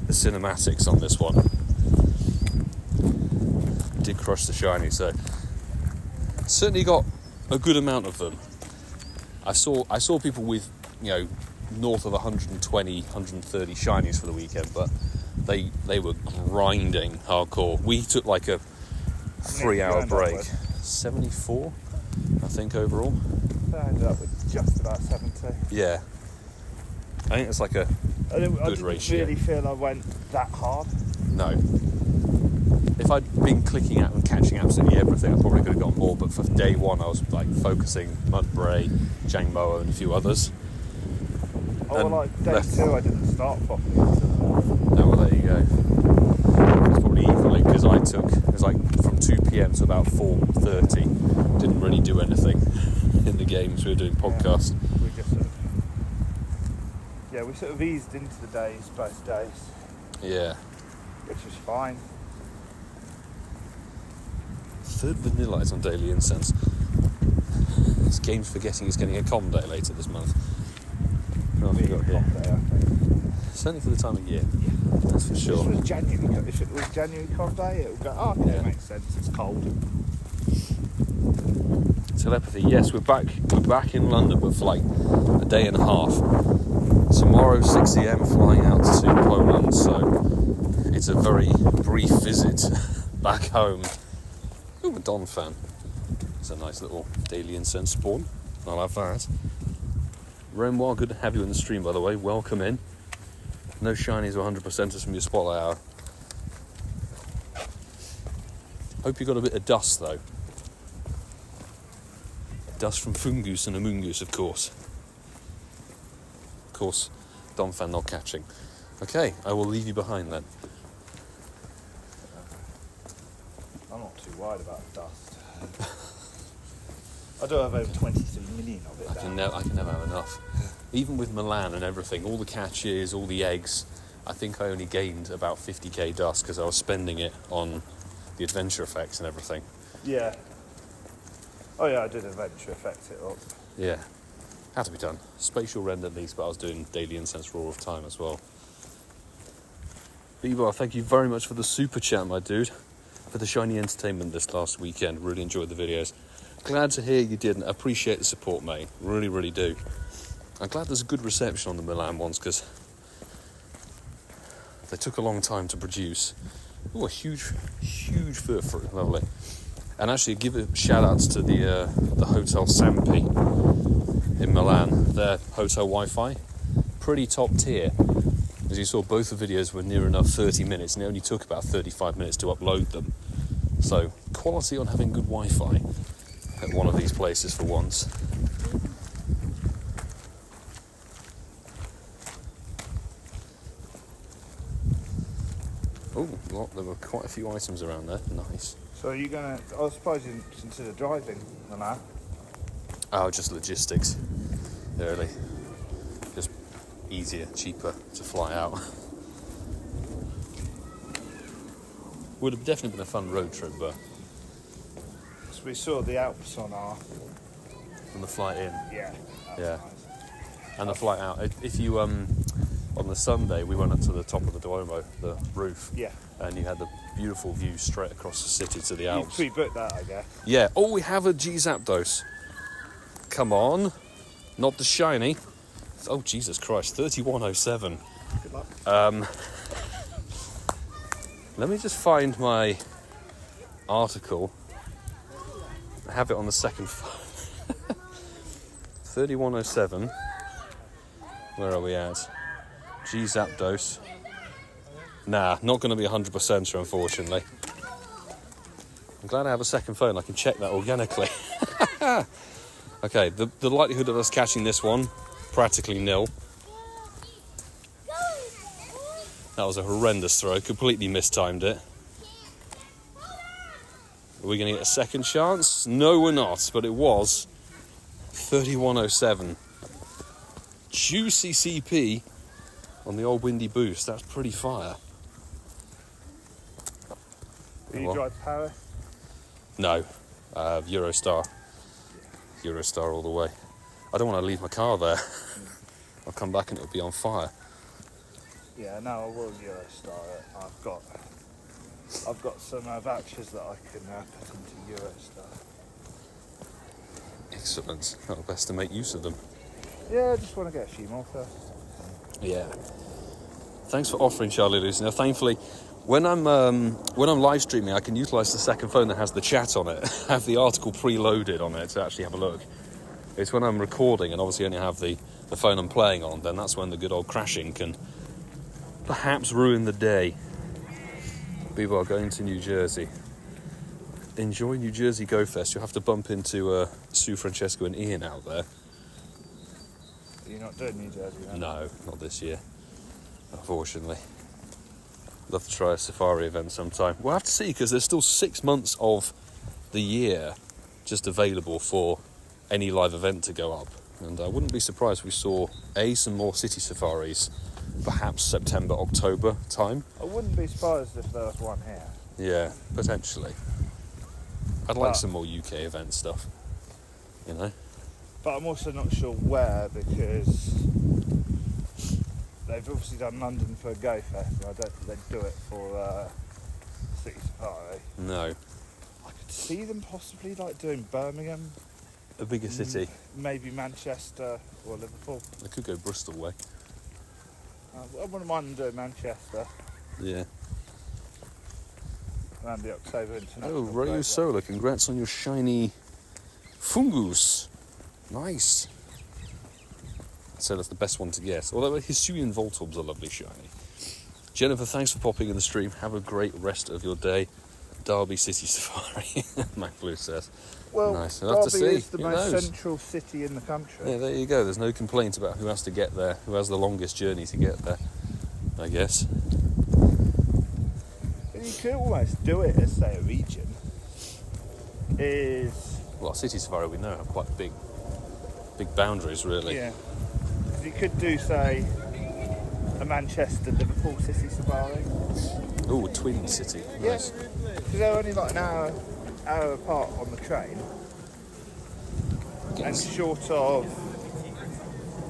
A: cinematics on this one. Did crush the shiny, so certainly got a good amount of them. I saw people with, north of 120, 130 shinies for the weekend, but they were grinding hardcore. We took like a 3-hour break. 74, I think, overall.
B: I ended up with just about 70.
A: Yeah. I think it's like a
B: I didn't
A: ratio.
B: really feel I went that hard.
A: No. If I'd been clicking out and catching absolutely everything, I probably could have got more, but for day one I was like focusing Mudbray, Jangmoa and a few others.
B: Oh, well, like day
A: left.
B: 2 I didn't start properly.
A: Oh, well, there you go. It's probably equally because it was like from 2 p.m. to about 4:30. Didn't really do anything in the games. We were doing podcasts.
B: We just we sort of eased into the days, both days,
A: Yeah.
B: which is fine.
A: Third vanilla is on Daily Incense. This game's forgetting it's getting a com day later this month. What have we got here?
B: Day, I think.
A: Certainly for the time of year.
B: Yeah.
A: That's for sure.
B: This was January. If it was January Cod Day, it would go, oh, okay,
A: Yeah.
B: it makes sense, it's cold.
A: Telepathy, yes, we're back in London, but for like a day and a half. Tomorrow 6 a.m. flying out to Poland, so it's a very brief visit back home. Ooh, a Don fan. It's a nice little Daily Incense spawn. I'll have that. Renoir, good to have you in the stream, by the way. Welcome in. No shinies or 100%ers from your spotlight hour. Hope you got a bit of dust, though. Dust from Fungoose and a Moongoose, of course. Of course, Don fan not catching. Okay, I will leave you behind then.
B: I'm not too worried about dust. I do have over 23 million of it.
A: I can never have enough. Even with Milan and everything, all the catches, all the eggs, I think I only gained about 50k dust because I was spending it on the adventure effects and everything.
B: Yeah. Oh yeah, I did adventure effect it up.
A: Yeah, had to be done. Spatial render at least, but I was doing Daily Incense Raw of Time as well. Bieber, thank you very much for the super chat, my dude, for the shiny entertainment this last weekend. Really enjoyed the videos. Glad to hear you did, and appreciate the support, mate. Really, really do. I'm glad there's a good reception on the Milan ones because they took a long time to produce. Oh, a huge fur fruit, lovely. And actually, give a shout outs to the Hotel Sampi in Milan. Their hotel Wi-Fi, pretty top tier. As you saw, both the videos were near enough 30 minutes, and it only took about 35 minutes to upload them. So, quality on having good Wi-Fi at one of these places for once. Oh, well, there were quite a few items around there. Nice.
B: So are you gonna? I suppose you didn't consider driving on that.
A: Oh, just logistics. Really. Just easier, cheaper to fly out. Would have definitely been a fun road trip, but
B: So we saw the Alps on our.
A: on the flight in.
B: Yeah. That was
A: Yeah.
B: Nice.
A: And the flight out. If you on the Sunday we went up to the top of the Duomo, the roof.
B: Yeah.
A: And you had the beautiful view straight across the city to the
B: You
A: Alps.
B: pre-booked that, I guess.
A: Yeah. Oh, we have a G-Zapdos. Come on. Not the shiny. Oh, Jesus Christ. 3107.
B: Good luck.
A: Let me just find my article. I have it on the second phone. 3107. Where are we at? G-Zapdos. Nah, not going to be 100%, unfortunately. I'm glad I have a second phone. I can check that organically. Okay, the likelihood of us catching this one, practically nil. That was a horrendous throw. Completely mistimed it. Are we going to get a second chance? No, we're not. But it was 3107. Juicy CP on the old windy boost. That's pretty fire.
B: Do you
A: Well.
B: drive Paris?
A: No, Eurostar. Eurostar all the way. I don't want to leave my car there. I'll come back and it'll be on fire.
B: Yeah, no, I will Eurostar it. I've got some vouchers that I can put into Eurostar.
A: Excellent. Well, best to make use of them.
B: Yeah, I just want to get a few more first.
A: Yeah. Thanks for offering, Charlie Lucy. Now, thankfully, when I'm live streaming, I can utilise the second phone that has the chat on it. Have the article preloaded on it to actually have a look. It's when I'm recording and obviously only have the phone I'm playing on, then that's when the good old crashing can perhaps ruin the day. People are going to New Jersey. Enjoy New Jersey Go Fest. You'll have to bump into Sue, Francesco and Ian out there.
B: You're not doing New Jersey, then?
A: No, not this year, unfortunately. Love to try a safari event sometime. We'll have to see, because there's still 6 months of the year just available for any live event to go up. And I wouldn't be surprised if we saw, some more city safaris, perhaps September, October time.
B: I wouldn't be surprised if there was one here.
A: Yeah, potentially. I'd like some more UK event stuff, you know?
B: But I'm also not sure where, because they've obviously done London for a Go Fest, and I don't think they'd do it for City Safari.
A: No.
B: I could see them possibly like doing Birmingham,
A: A bigger city.
B: maybe Manchester or Liverpool.
A: They could go Bristol way.
B: I wouldn't mind them doing Manchester
A: Yeah.
B: around the October International.
A: Oh, Rayo Solar, congrats on your shiny fungus. Nice. So that's the best one to get. Although Hisuian Voltorbs are lovely shiny. Jennifer, thanks for popping in the stream. Have a great rest of your day. Derby City Safari, Mac Blue says.
B: Well,
A: nice. I'll have to
B: Derby
A: see.
B: is the
A: Who
B: most
A: knows?
B: central city in the country.
A: Yeah, there you go. There's no complaint about who has to get there, who has the longest journey to get there, I guess.
B: And you could almost do it as, say, a region.
A: Well, City Safari we know have quite big boundaries, really.
B: Yeah. You could do, say, a Manchester-Liverpool City Safari.
A: Oh, a twin city. Nice.
B: Yeah, because they're only like an hour apart on the train. And short of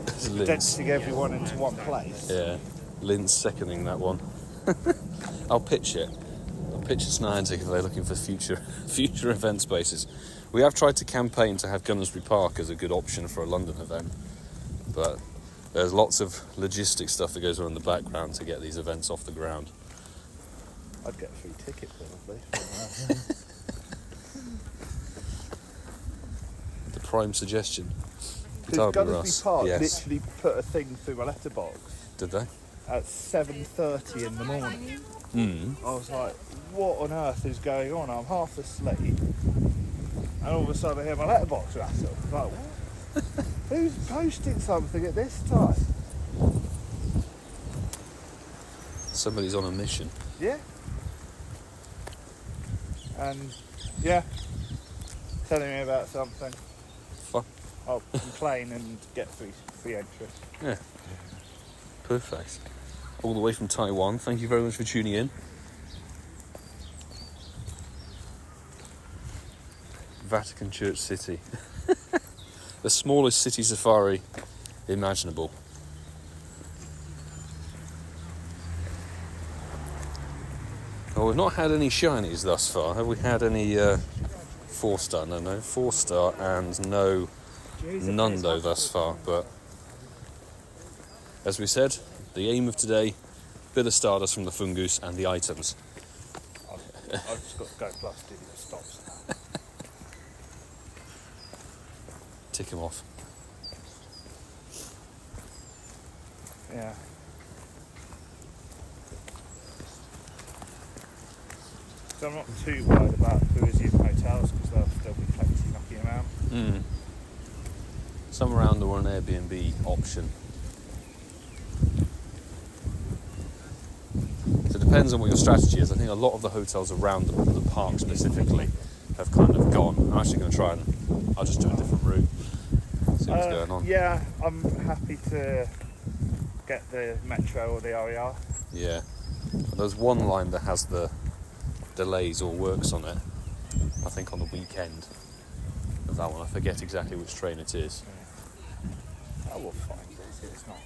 A: Linz.
B: condensing everyone into one place.
A: Yeah, Lynn's seconding that one. I'll pitch it. I'll pitch it to Niantic if they're looking for future event spaces. We have tried to campaign to have Gunnersbury Park as a good option for a London event, but there's lots of logistic stuff that goes on in the background to get these events off the ground.
B: I'd get a free ticket probably.
A: The prime suggestion.
B: Because
A: Derby
B: Gunnersbury
A: Russ.
B: Park
A: Yes.
B: literally put a thing through my letterbox
A: Did they?
B: at 7:30 in the morning. I was like, what on earth is going on? I'm half asleep. And all of a sudden I hear my letterbox rattle. I'm like, what? Who's posting something at this time?
A: Somebody's on a mission.
B: Yeah. And, yeah, telling me about something.
A: Fun.
B: I'll complain and get free entry.
A: Yeah. Perfect. All the way from Taiwan. Thank you very much for tuning in. Vatican Church City. The smallest city safari imaginable. Well, we've not had any shinies thus far. Have we had any 4-star? No, 4-star and no Nundo thus far. But as we said, the aim of today, bit of stardust from the fungus and the items.
B: I've just got to go plus do the stops now.
A: Tick them off.
B: Yeah. So I'm not too worried about who is in hotels because there'll still be plenty knocking around.
A: Some around or an Airbnb option. So it depends on what your strategy is. I think a lot of the hotels around the park specifically have kind of gone. I'm actually going to try and I'll just do a different route. See what's going on.
B: Yeah, I'm happy to get the Metro or the RER.
A: Yeah. There's one line that has the delays or works on it. I think on the weekend of that one. I forget exactly which train it is.
B: I will find it. It's not.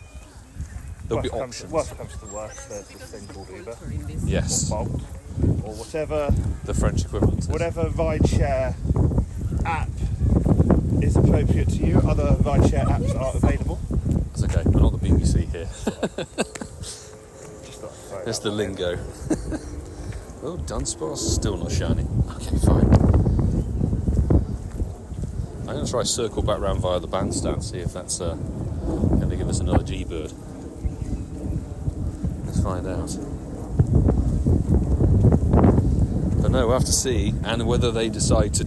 A: There'll be
B: Worst
A: options.
B: Worst comes to worst, there's this thing called Uber
A: Yes.
B: or Bolt or whatever.
A: The French equivalent.
B: Whatever rideshare app is appropriate to you. Other rideshare apps are available.
A: It's okay. We're not the BBC here.
B: Just thought I'd throw
A: It's
B: that
A: the
B: one in.
A: lingo. Oh, Dunsparce still not shiny. Okay, fine. I'm going to try circle back round via the bandstand, see if that's going to give us another G-bird. Let's find out. But no, we'll have to see, and whether they decide to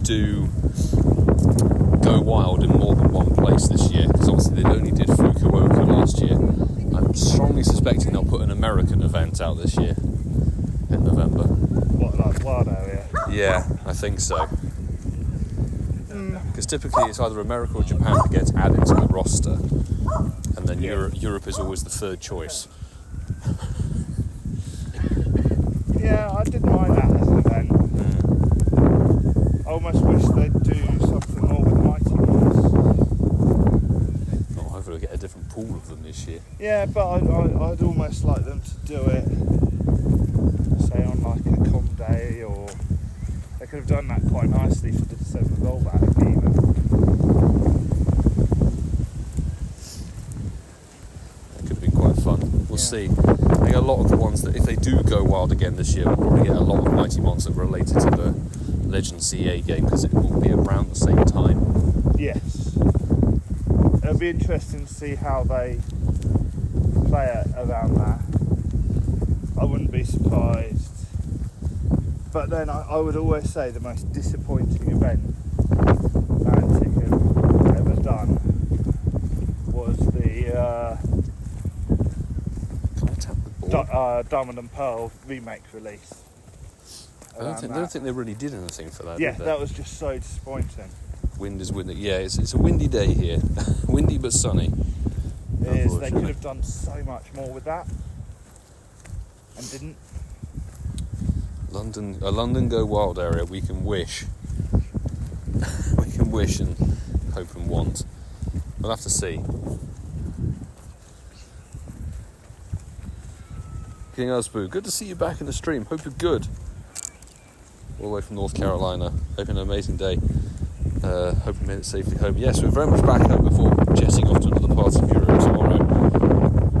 A: go wild in more than one place place this year, because obviously they only did Fukuoka last year. I'm strongly suspecting they'll put an American event out this year in November.
B: What, like wild area?
A: Yeah, I think so. Because typically it's either America or Japan that gets added to the roster, and then Europe is always the third choice.
B: Yeah, I didn't mind that as an event. I almost wish they'd do something more with Mighty Ones.
A: Oh, hopefully we'll get a different pool of them this year.
B: Yeah, but I'd almost like them to do it, say on like a com day, or they could have done that quite nicely for the December rollback even.
A: That could have been quite fun. We'll see. I think a lot of the ones that, if they do go wild again this year, we'll probably get a lot of Mighty Monster related to the Legend CA game, because it will be around the same time.
B: Yes. It'll be interesting to see how they play it around that. I wouldn't be surprised. But then I would always say the most disappointing event Mantic have ever done was the
A: Can I tap the ball?
B: Diamond and Pearl remake release.
A: I don't think they really did anything for that.
B: Yeah,
A: did they?
B: that was just so disappointing.
A: Wind is windy. Yeah, it's a windy day here. Windy but sunny.
B: They could have done so much more with that and didn't.
A: A London Go Wild area. We can wish. We can wish and hope and want. We'll have to see. King Osboo, good to see you back in the stream. Hope you're good. All the way from North Carolina. Hope an amazing day. Hope you made it safely home. Yes, we're very much back home before jetting off to another part of Europe tomorrow.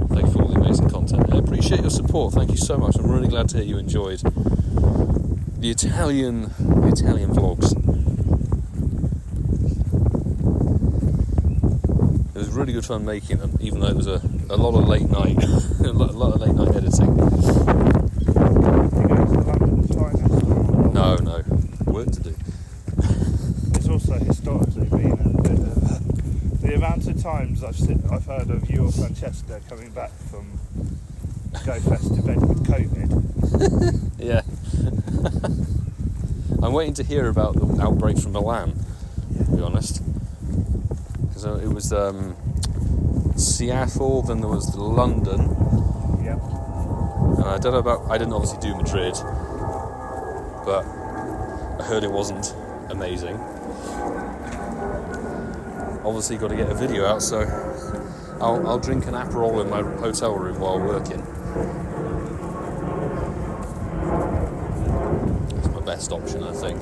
A: Thank you for all the amazing content. I appreciate your support. Thank you so much. I'm really glad to hear you enjoyed the Italian vlogs. It was really good fun making them, even though it was a lot of late night, a lot of late night editing. No, work to do.
B: It's also historically been a bit of the amount of times I've heard of you or Francesca coming back from Go Fest event with COVID.
A: Yeah. I'm waiting to hear about the outbreak from Milan, to be honest. Because it was Seattle, then there was London.
B: Yep.
A: And I don't know I didn't obviously do Madrid, but I heard it wasn't amazing. Obviously got to get a video out, so I'll drink an Aperol in my hotel room while working. Best option, I think.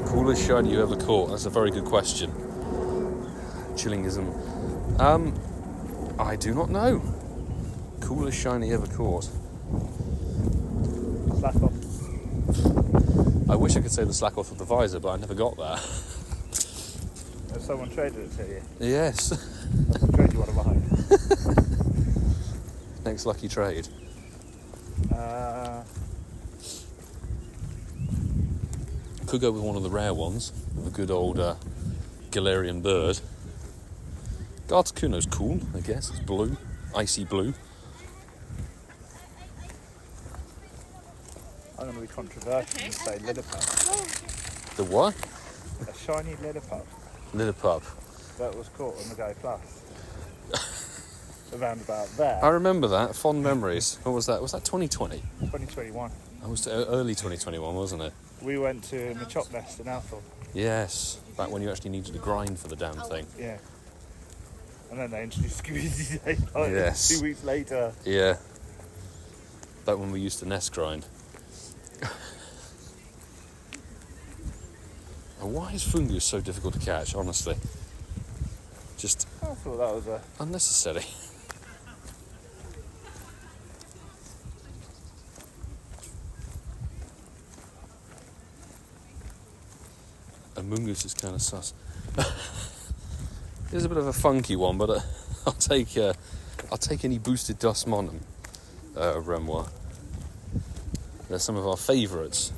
A: Coolest shiny you ever caught? That's a very good question. Chillingism. I do not know. Coolest shiny ever caught.
B: Slack off.
A: I wish I could say the slack off of the visor, but I never got that.
B: Has someone traded it to you?
A: Yes.
B: I'll trade you one of mine.
A: Next lucky trade. Could go with one of the rare ones, the good old Galarian bird. Gartakuno's cool, I guess. It's blue, icy blue.
B: I'm going to be controversial and say Lillipup.
A: The what?
B: A shiny Lillipup
A: Lillipup.
B: that was caught on the Go Plus. Around about there.
A: I remember that. Fond memories. What was that? Was that 2020?
B: 2021.
A: That was early 2021, wasn't it?
B: We went to Machop Nest in Althorp.
A: Yes. Back when you actually needed to grind for the damn thing.
B: Yeah. And then they introduced Squeezy Day like
A: Yes.
B: 2 weeks later.
A: Yeah. Back when we used to nest grind. And why is fungus so difficult to catch, honestly? Just
B: I thought that was
A: unnecessary. A Mungus is kind of sus. It's a bit of a funky one, but I'll take any boosted Dustmonum Remois. They're some of our favourites.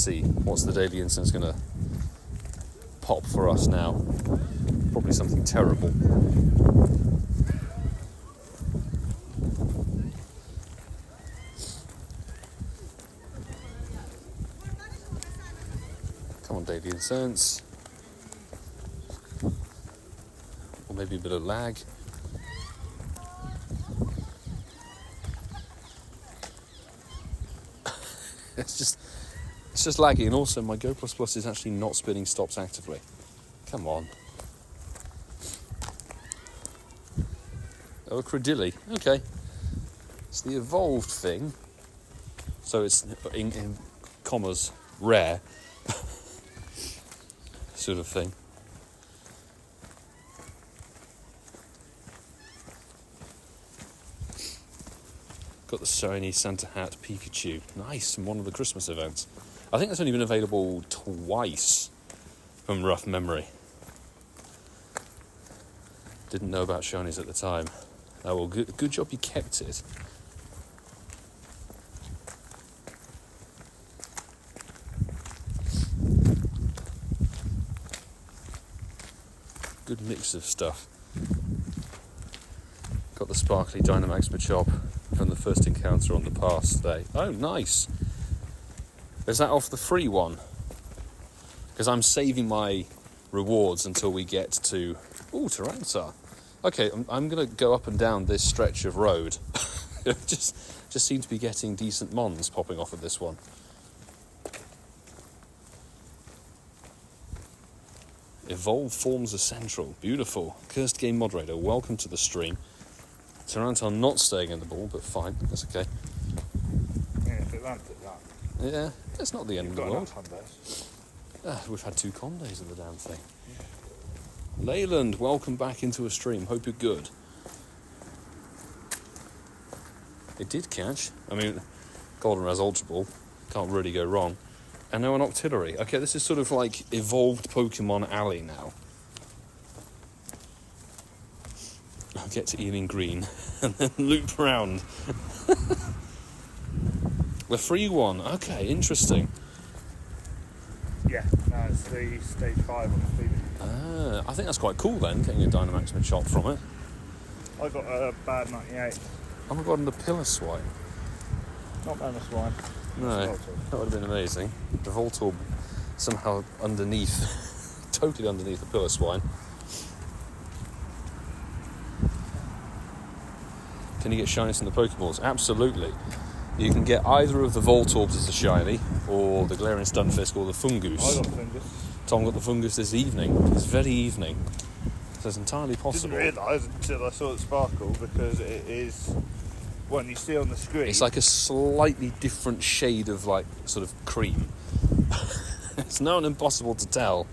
A: see. What's the daily incense going to pop for us now? Probably something terrible. Come on, daily incense. Or maybe a bit of lag. It's just laggy, and also my Go++ is actually not spinning stops actively. Come on. Oh, a Credilli. Okay. It's the evolved thing. So it's, in commas, rare. Sort of thing. Got the shiny Santa hat Pikachu. Nice, from one of the Christmas events. I think that's only been available twice, from rough memory. Didn't know about shinies at the time. Oh, well, good job you kept it. Good mix of stuff. Got the sparkly Dynamax Machop from the first encounter on the pass today. Oh, nice. Is that off the free one? Because I'm saving my rewards until we get to... Ooh, Tyranitar. Okay, I'm going to go up and down this stretch of road. just seem to be getting decent mons popping off of this one. Evolve forms essential. Beautiful. Cursed Game Moderator, welcome to the stream. Tyranitar not staying in the ball, but fine, that's okay.
B: Yeah, if it lands at that.
A: Yeah, it's not the end of the world.
B: Enough
A: We've had 2 con days of the damn thing. Leyland, welcome back into a stream. Hope you're good. It did catch. I mean, Goldenraz Ultra Ball. Can't really go wrong. And now an Octillery. Okay, this is sort of like evolved Pokemon Alley now. I'll get to Ealing Green and then loop round. The free one. Okay, interesting.
B: Yeah, no, it's the stage 5 on the Phoebe.
A: I think that's quite cool then, getting a Dynamax Machop from it.
B: I got a bad 98.
A: Oh my god, and the Pillar Swine.
B: Not Mammoth Swine.
A: No, that would have been amazing. The Voltorb somehow underneath, totally underneath the Pillar Swine. Can you get shinies from the Pokeballs? Absolutely. You can get either of the Voltorbs as a shiny, or the Galarian Stunfisk, or the Fungoose.
B: I got Fungus.
A: Tom got the Fungus this evening, this very evening. So it's entirely possible.
B: Didn't realise until I saw it sparkle, because it is one you see on the screen.
A: It's like a slightly different shade of, like, sort of cream. It's not impossible to tell.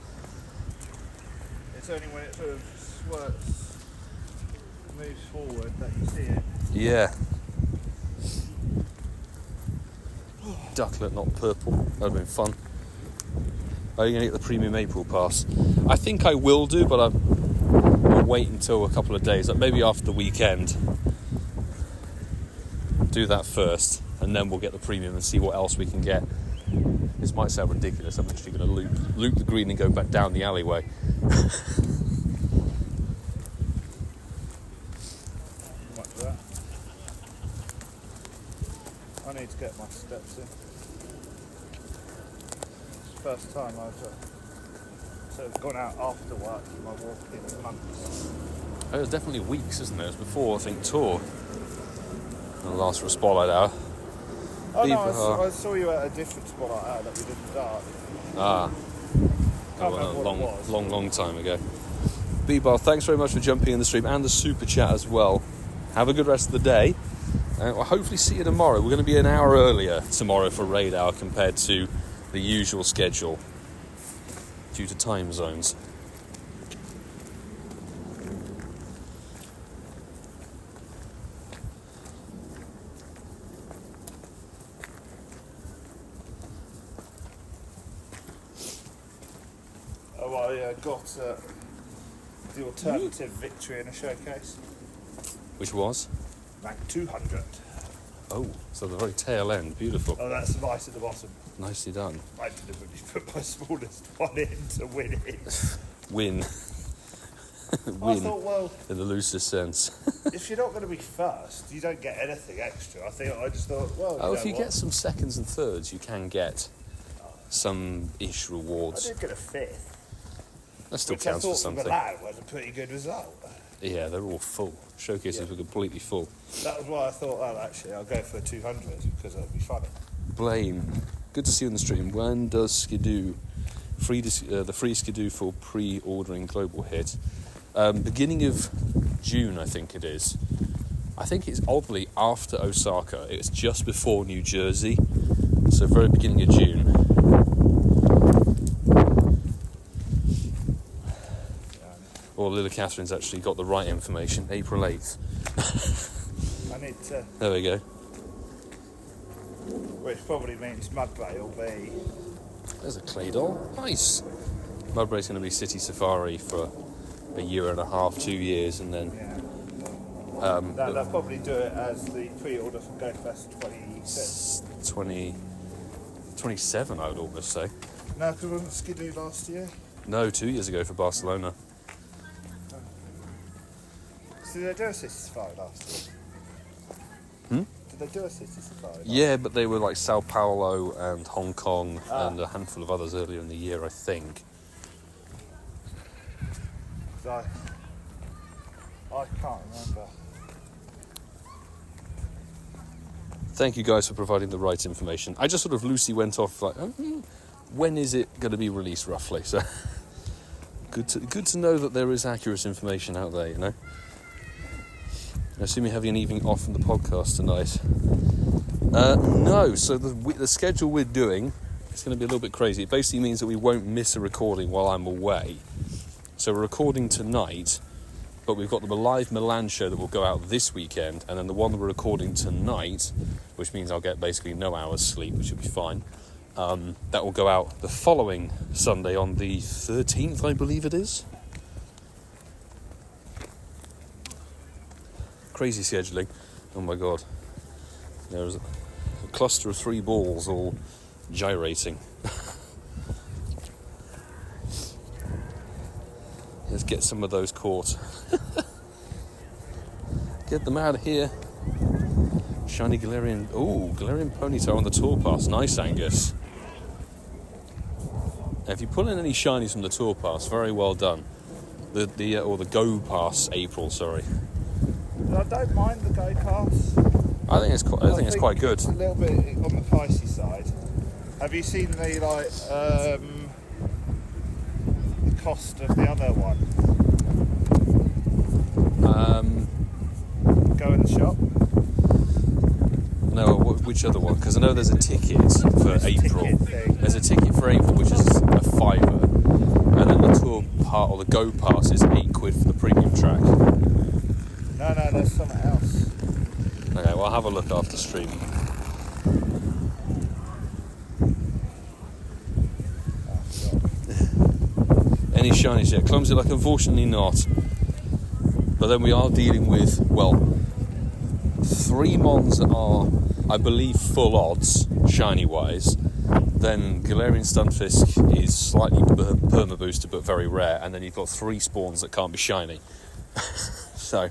B: It's only when it sort of squirts, moves forward, that you see it.
A: Yeah. Ducklet, not purple. That would have been fun. Are you going to get the premium April pass? I think I will do, but I'll wait until a couple of days, like maybe after the weekend. Do that first, and then we'll get the premium and see what else we can get. This might sound ridiculous. I'm actually going to loop the green and go back down the alleyway.
B: Much of that. I need to get my steps in. It's the first time I've sort of gone out after work for my walk in months.
A: It was definitely weeks, isn't it? It was before, I think, tour. The last spotlight hour.
B: Oh no, I saw you at a different spotlight hour that we didn't dart.
A: Ah.
B: Can't remember what it was.
A: Long time ago. B-Bar, thanks very much for jumping in the stream and the super chat as well. Have a good rest of the day. We'll hopefully see you tomorrow. We're going to be an hour earlier tomorrow for raid hour compared to the usual schedule due to time zones.
B: Oh, I got the alternative victory in a showcase.
A: Which was?
B: Rank 200.
A: Oh, so the very tail end. Beautiful.
B: Oh, that's the mice at the bottom.
A: Nicely done.
B: I deliberately put my smallest one in to win it.
A: Win.
B: I
A: Win.
B: thought, well,
A: In the loosest sense.
B: if you're not going to be first, you don't get anything extra. I just thought, well,
A: Oh,
B: you
A: if
B: know
A: you
B: what?
A: get some seconds and thirds, you can get some-ish
B: I
A: rewards.
B: did get a fifth,
A: That still
B: which I
A: counts for
B: thought from
A: something.
B: Milan was a pretty good result.
A: Yeah, they're all full. Showcases were completely full.
B: That was why I thought, well, actually, I'll go for a 200 because it'll be funny.
A: Blaine, good to see you on the stream. When does Skidoo, the free Skidoo for pre-ordering Global hit? Beginning of June, I think it is. I think it's oddly after Osaka. It's just before New Jersey, so very beginning of June. Or Lily Catherine's actually got the right information. April 8th.
B: I need to,
A: There we go.
B: which probably means Mudbray will be.
A: There's a clay doll. Nice. Mudbray's going to be City Safari for a year and a half, 2 years, and then
B: Yeah. They'll probably do it as the pre-order for GoFest 26.
A: 27, I would almost say.
B: No, because wasn't Skidoo last year?
A: No, 2 years ago for Barcelona.
B: So did they do a City Safari last year? Did they do a City Safari?
A: Yeah, but they were like Sao Paulo and Hong Kong and a handful of others earlier in the year, I think.
B: I can't remember.
A: Thank you guys for providing the right information. I just sort of loosely went off like, when is it going to be released roughly? So good to know that there is accurate information out there, you know. I assume you're having an evening off from the podcast tonight. No, so the schedule we're doing is going to be a little bit crazy. It basically means that we won't miss a recording while I'm away. So we're recording tonight, but we've got the live Milan show that will go out this weekend, and then the one that we're recording tonight, which means I'll get basically no hours sleep, which will be fine. That will go out the following Sunday on the 13th, I believe it is. Crazy scheduling. Oh my god. There's a cluster of 3 balls all gyrating. Let's get some of those caught. Get them out of here. Shiny Galarian. Oh, Galarian Ponytail on the Tour Pass. Nice, Angus. Now, if you pull in any shinies from the Tour Pass, very well done. The Go Pass April, sorry.
B: I don't mind the Go Pass.
A: I think it's quite good.
B: It's a little bit on the pricey side. Have you seen the the cost of the other one? Go in the shop.
A: No, which other one? Because I know there's a ticket for April. There's a ticket for April, which is a £5, and then the Tour Part or the Go Pass is £8 for the premium track.
B: No, there's something else.
A: Okay, well, I'll have a look after stream. Any shinies yet? Clumsy Luck, unfortunately not. But then we are dealing with, well, 3 Mons that are, I believe, full odds, shiny-wise. Then Galarian Stunfisk is slightly perma-boosted, but very rare. And then you've got 3 spawns that can't be shiny. So,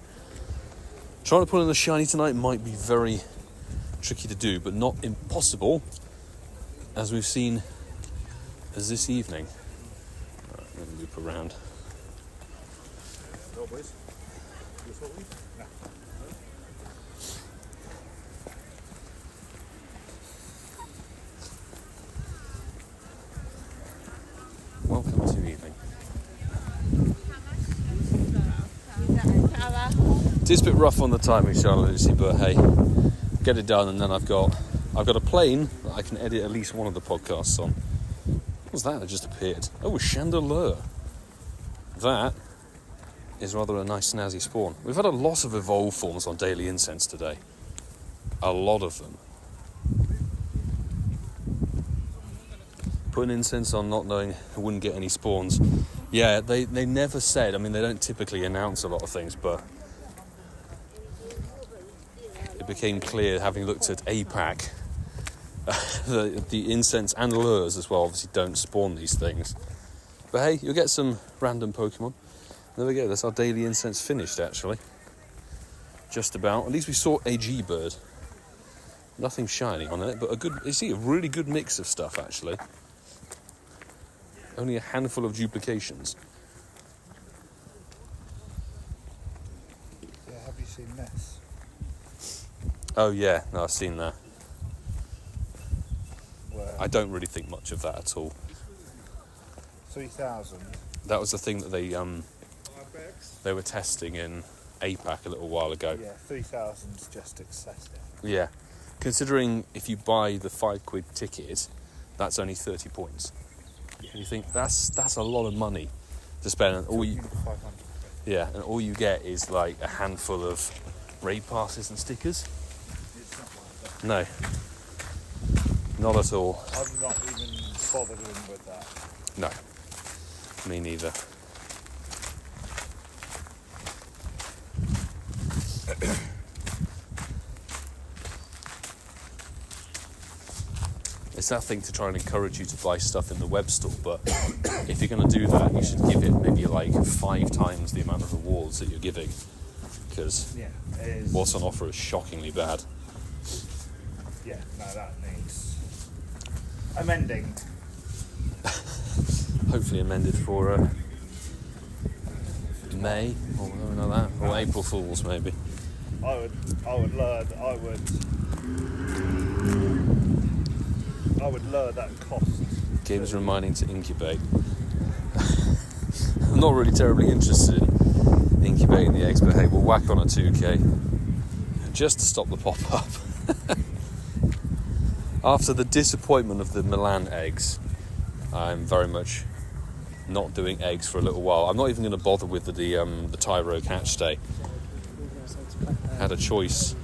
A: trying to pull in a shiny tonight might be very tricky to do, but not impossible, as we've seen as this evening. Alright, I'm going to loop around. Welcome to evening. It is a bit rough on the timing, Charlotte Lucy, but hey, get it done, and then I've got a plane that I can edit at least one of the podcasts on. What was that? That just appeared. Oh, a chandelier. That is rather a nice snazzy spawn. We've had a lot of evolve forms on Daily Incense today. A lot of them. Putting incense on not knowing I wouldn't get any spawns. Yeah, they never said, I mean, they don't typically announce a lot of things, but it'd became clear, having looked at APAC, the incense and lures as well obviously don't spawn these things. But hey, you'll get some random Pokemon. There we go, that's our daily incense finished actually. Just about. At least we saw a G-bird. Nothing shiny on it, but a really good mix of stuff actually. Only a handful of duplications.
B: Yeah, have you seen this?
A: Oh yeah, no, I've seen that.
B: Where
A: I don't really think much of that at all.
B: 3,000.
A: That was the thing that they were testing in APAC a little while ago.
B: Yeah, 3,000 is just excessive.
A: Yeah. Considering if you buy the £5 ticket, that's only 30 points.
B: Yeah.
A: You think that's a lot of money to spend, and all you
B: 500.
A: and all you get is like a handful of raid passes and stickers.
B: It's not worth it.
A: No, not at all.
B: I'm not even bothering with that.
A: No, me neither. It's that thing to try and encourage you to buy stuff in the web store, but if you're going to do that, you should give it maybe like 5 times the amount of rewards that you're giving, because
B: Yeah, it is.
A: what's on offer is shockingly bad.
B: Yeah, no, that needs amending.
A: Hopefully amended for May or something like that, or April Fools maybe.
B: I would lure that cost.
A: Games reminding to incubate. I'm not really terribly interested in incubating the eggs, but hey, we'll whack on a 2k just to stop the pop-up. After the disappointment of the Milan eggs, I'm very much not doing eggs for a little while. I'm not even going to bother with the Tyrogue hatch day. I had a choice.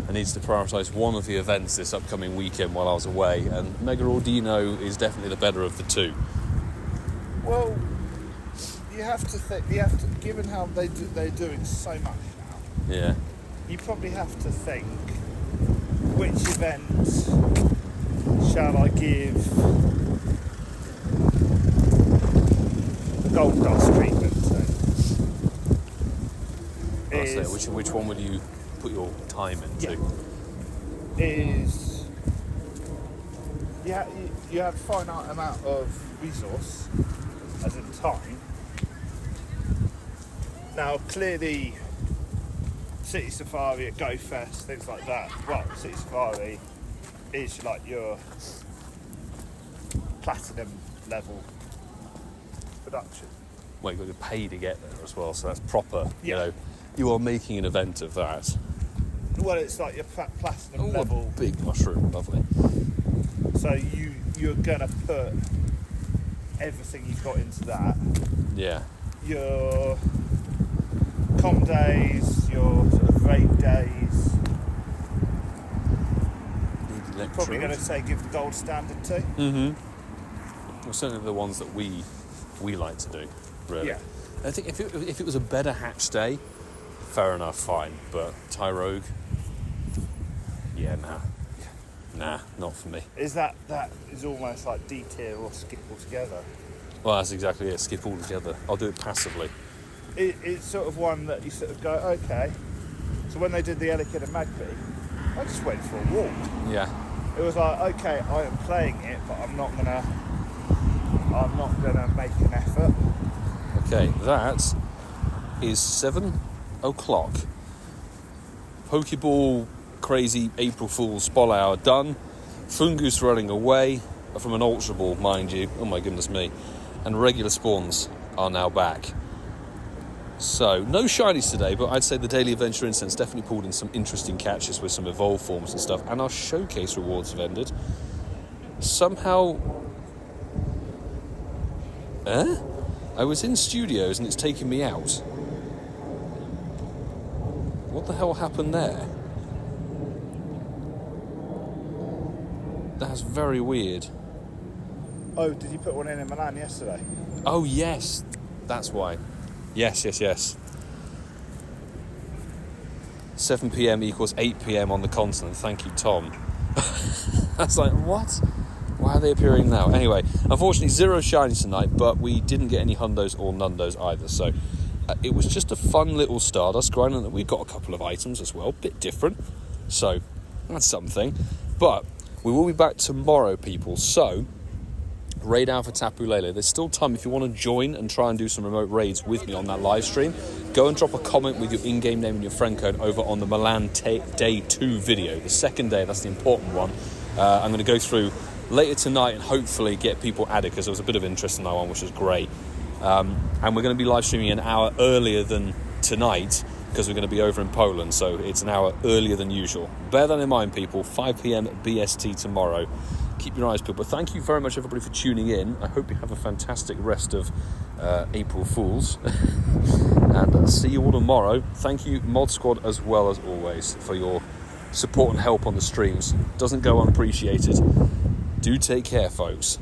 A: I needed to prioritise one of the events this upcoming weekend while I was away, and Mega Ordino is definitely the better of the two.
B: Well, you have to think. Given how they're doing so much now.
A: Yeah.
B: You probably have to think, which event shall I give gold dust treatment to?
A: Which one would you put your time into?
B: You have a finite amount of resource, as in time. Now, clearly, City Safari at Go Fest, things like that. Well, City Safari is like your platinum level production.
A: Well, you've got to pay to get there as well, so that's proper.
B: Yeah.
A: You know, you are making an event of that.
B: Well, it's like your platinum level.
A: A big mushroom, lovely.
B: So you're gonna put everything you've got into that.
A: Yeah.
B: Your com days, your sort of raid days. You're probably going to say give the gold standard to.
A: Mm-hmm. Well, certainly the ones that we like to do, really.
B: Yeah.
A: I think if it was a better hatch day, fair enough, fine. But Tyrogue, yeah, nah, not for me.
B: Is that is almost like D tier or skip altogether?
A: Well, that's exactly it. Skip altogether. I'll do it passively.
B: It's sort of one that you sort of go, okay. So when they did the Elekid and Magpie, I just went for a walk.
A: Yeah.
B: It was like, okay, I am playing it, but I'm not gonna make an effort.
A: Okay, that is 7 o'clock. Pokeball crazy April Fool's Spol Hour done. Fungus running away from an Ultra Ball, mind you. Oh my goodness me. And regular spawns are now back. So, no shinies today, but I'd say the Daily Adventure Incense definitely pulled in some interesting catches with some evolved forms and stuff, and our showcase rewards have ended. Somehow... I was in studios and it's taken me out. What the hell happened there? That's very weird.
B: Oh, did you put one in Milan yesterday?
A: Oh, yes. That's why. Yes. 7 p.m. equals 8 p.m. on the continent. Thank you, Tom. I was like, what? Why are they appearing now? Anyway, unfortunately, 0 shinies tonight, but we didn't get any hundos or nundos either. So it was just a fun little Stardust grind, and we got a couple of items as well, bit different. So that's something. But we will be back tomorrow, people. So raid Alpha Tapu Lele. There's still time if you want to join and try and do some remote raids with me on that live stream. Go and drop a comment with your in-game name and your friend code over on the Milan Day 2 video. The second day, that's the important one. I'm going to go through later tonight and hopefully get people added, because there was a bit of interest in that one, which was great. And we're going to be live streaming an hour earlier than tonight, because we're going to be over in Poland, so it's an hour earlier than usual. Bear that in mind, people. 5 p.m. BST tomorrow. Keep your eyes peeled. But thank you very much, everybody, for tuning in. I hope you have a fantastic rest of April Fools. And see you all tomorrow. Thank you, Mod Squad, as well as always, for your support and help on the streams. Doesn't go unappreciated. Do take care, folks.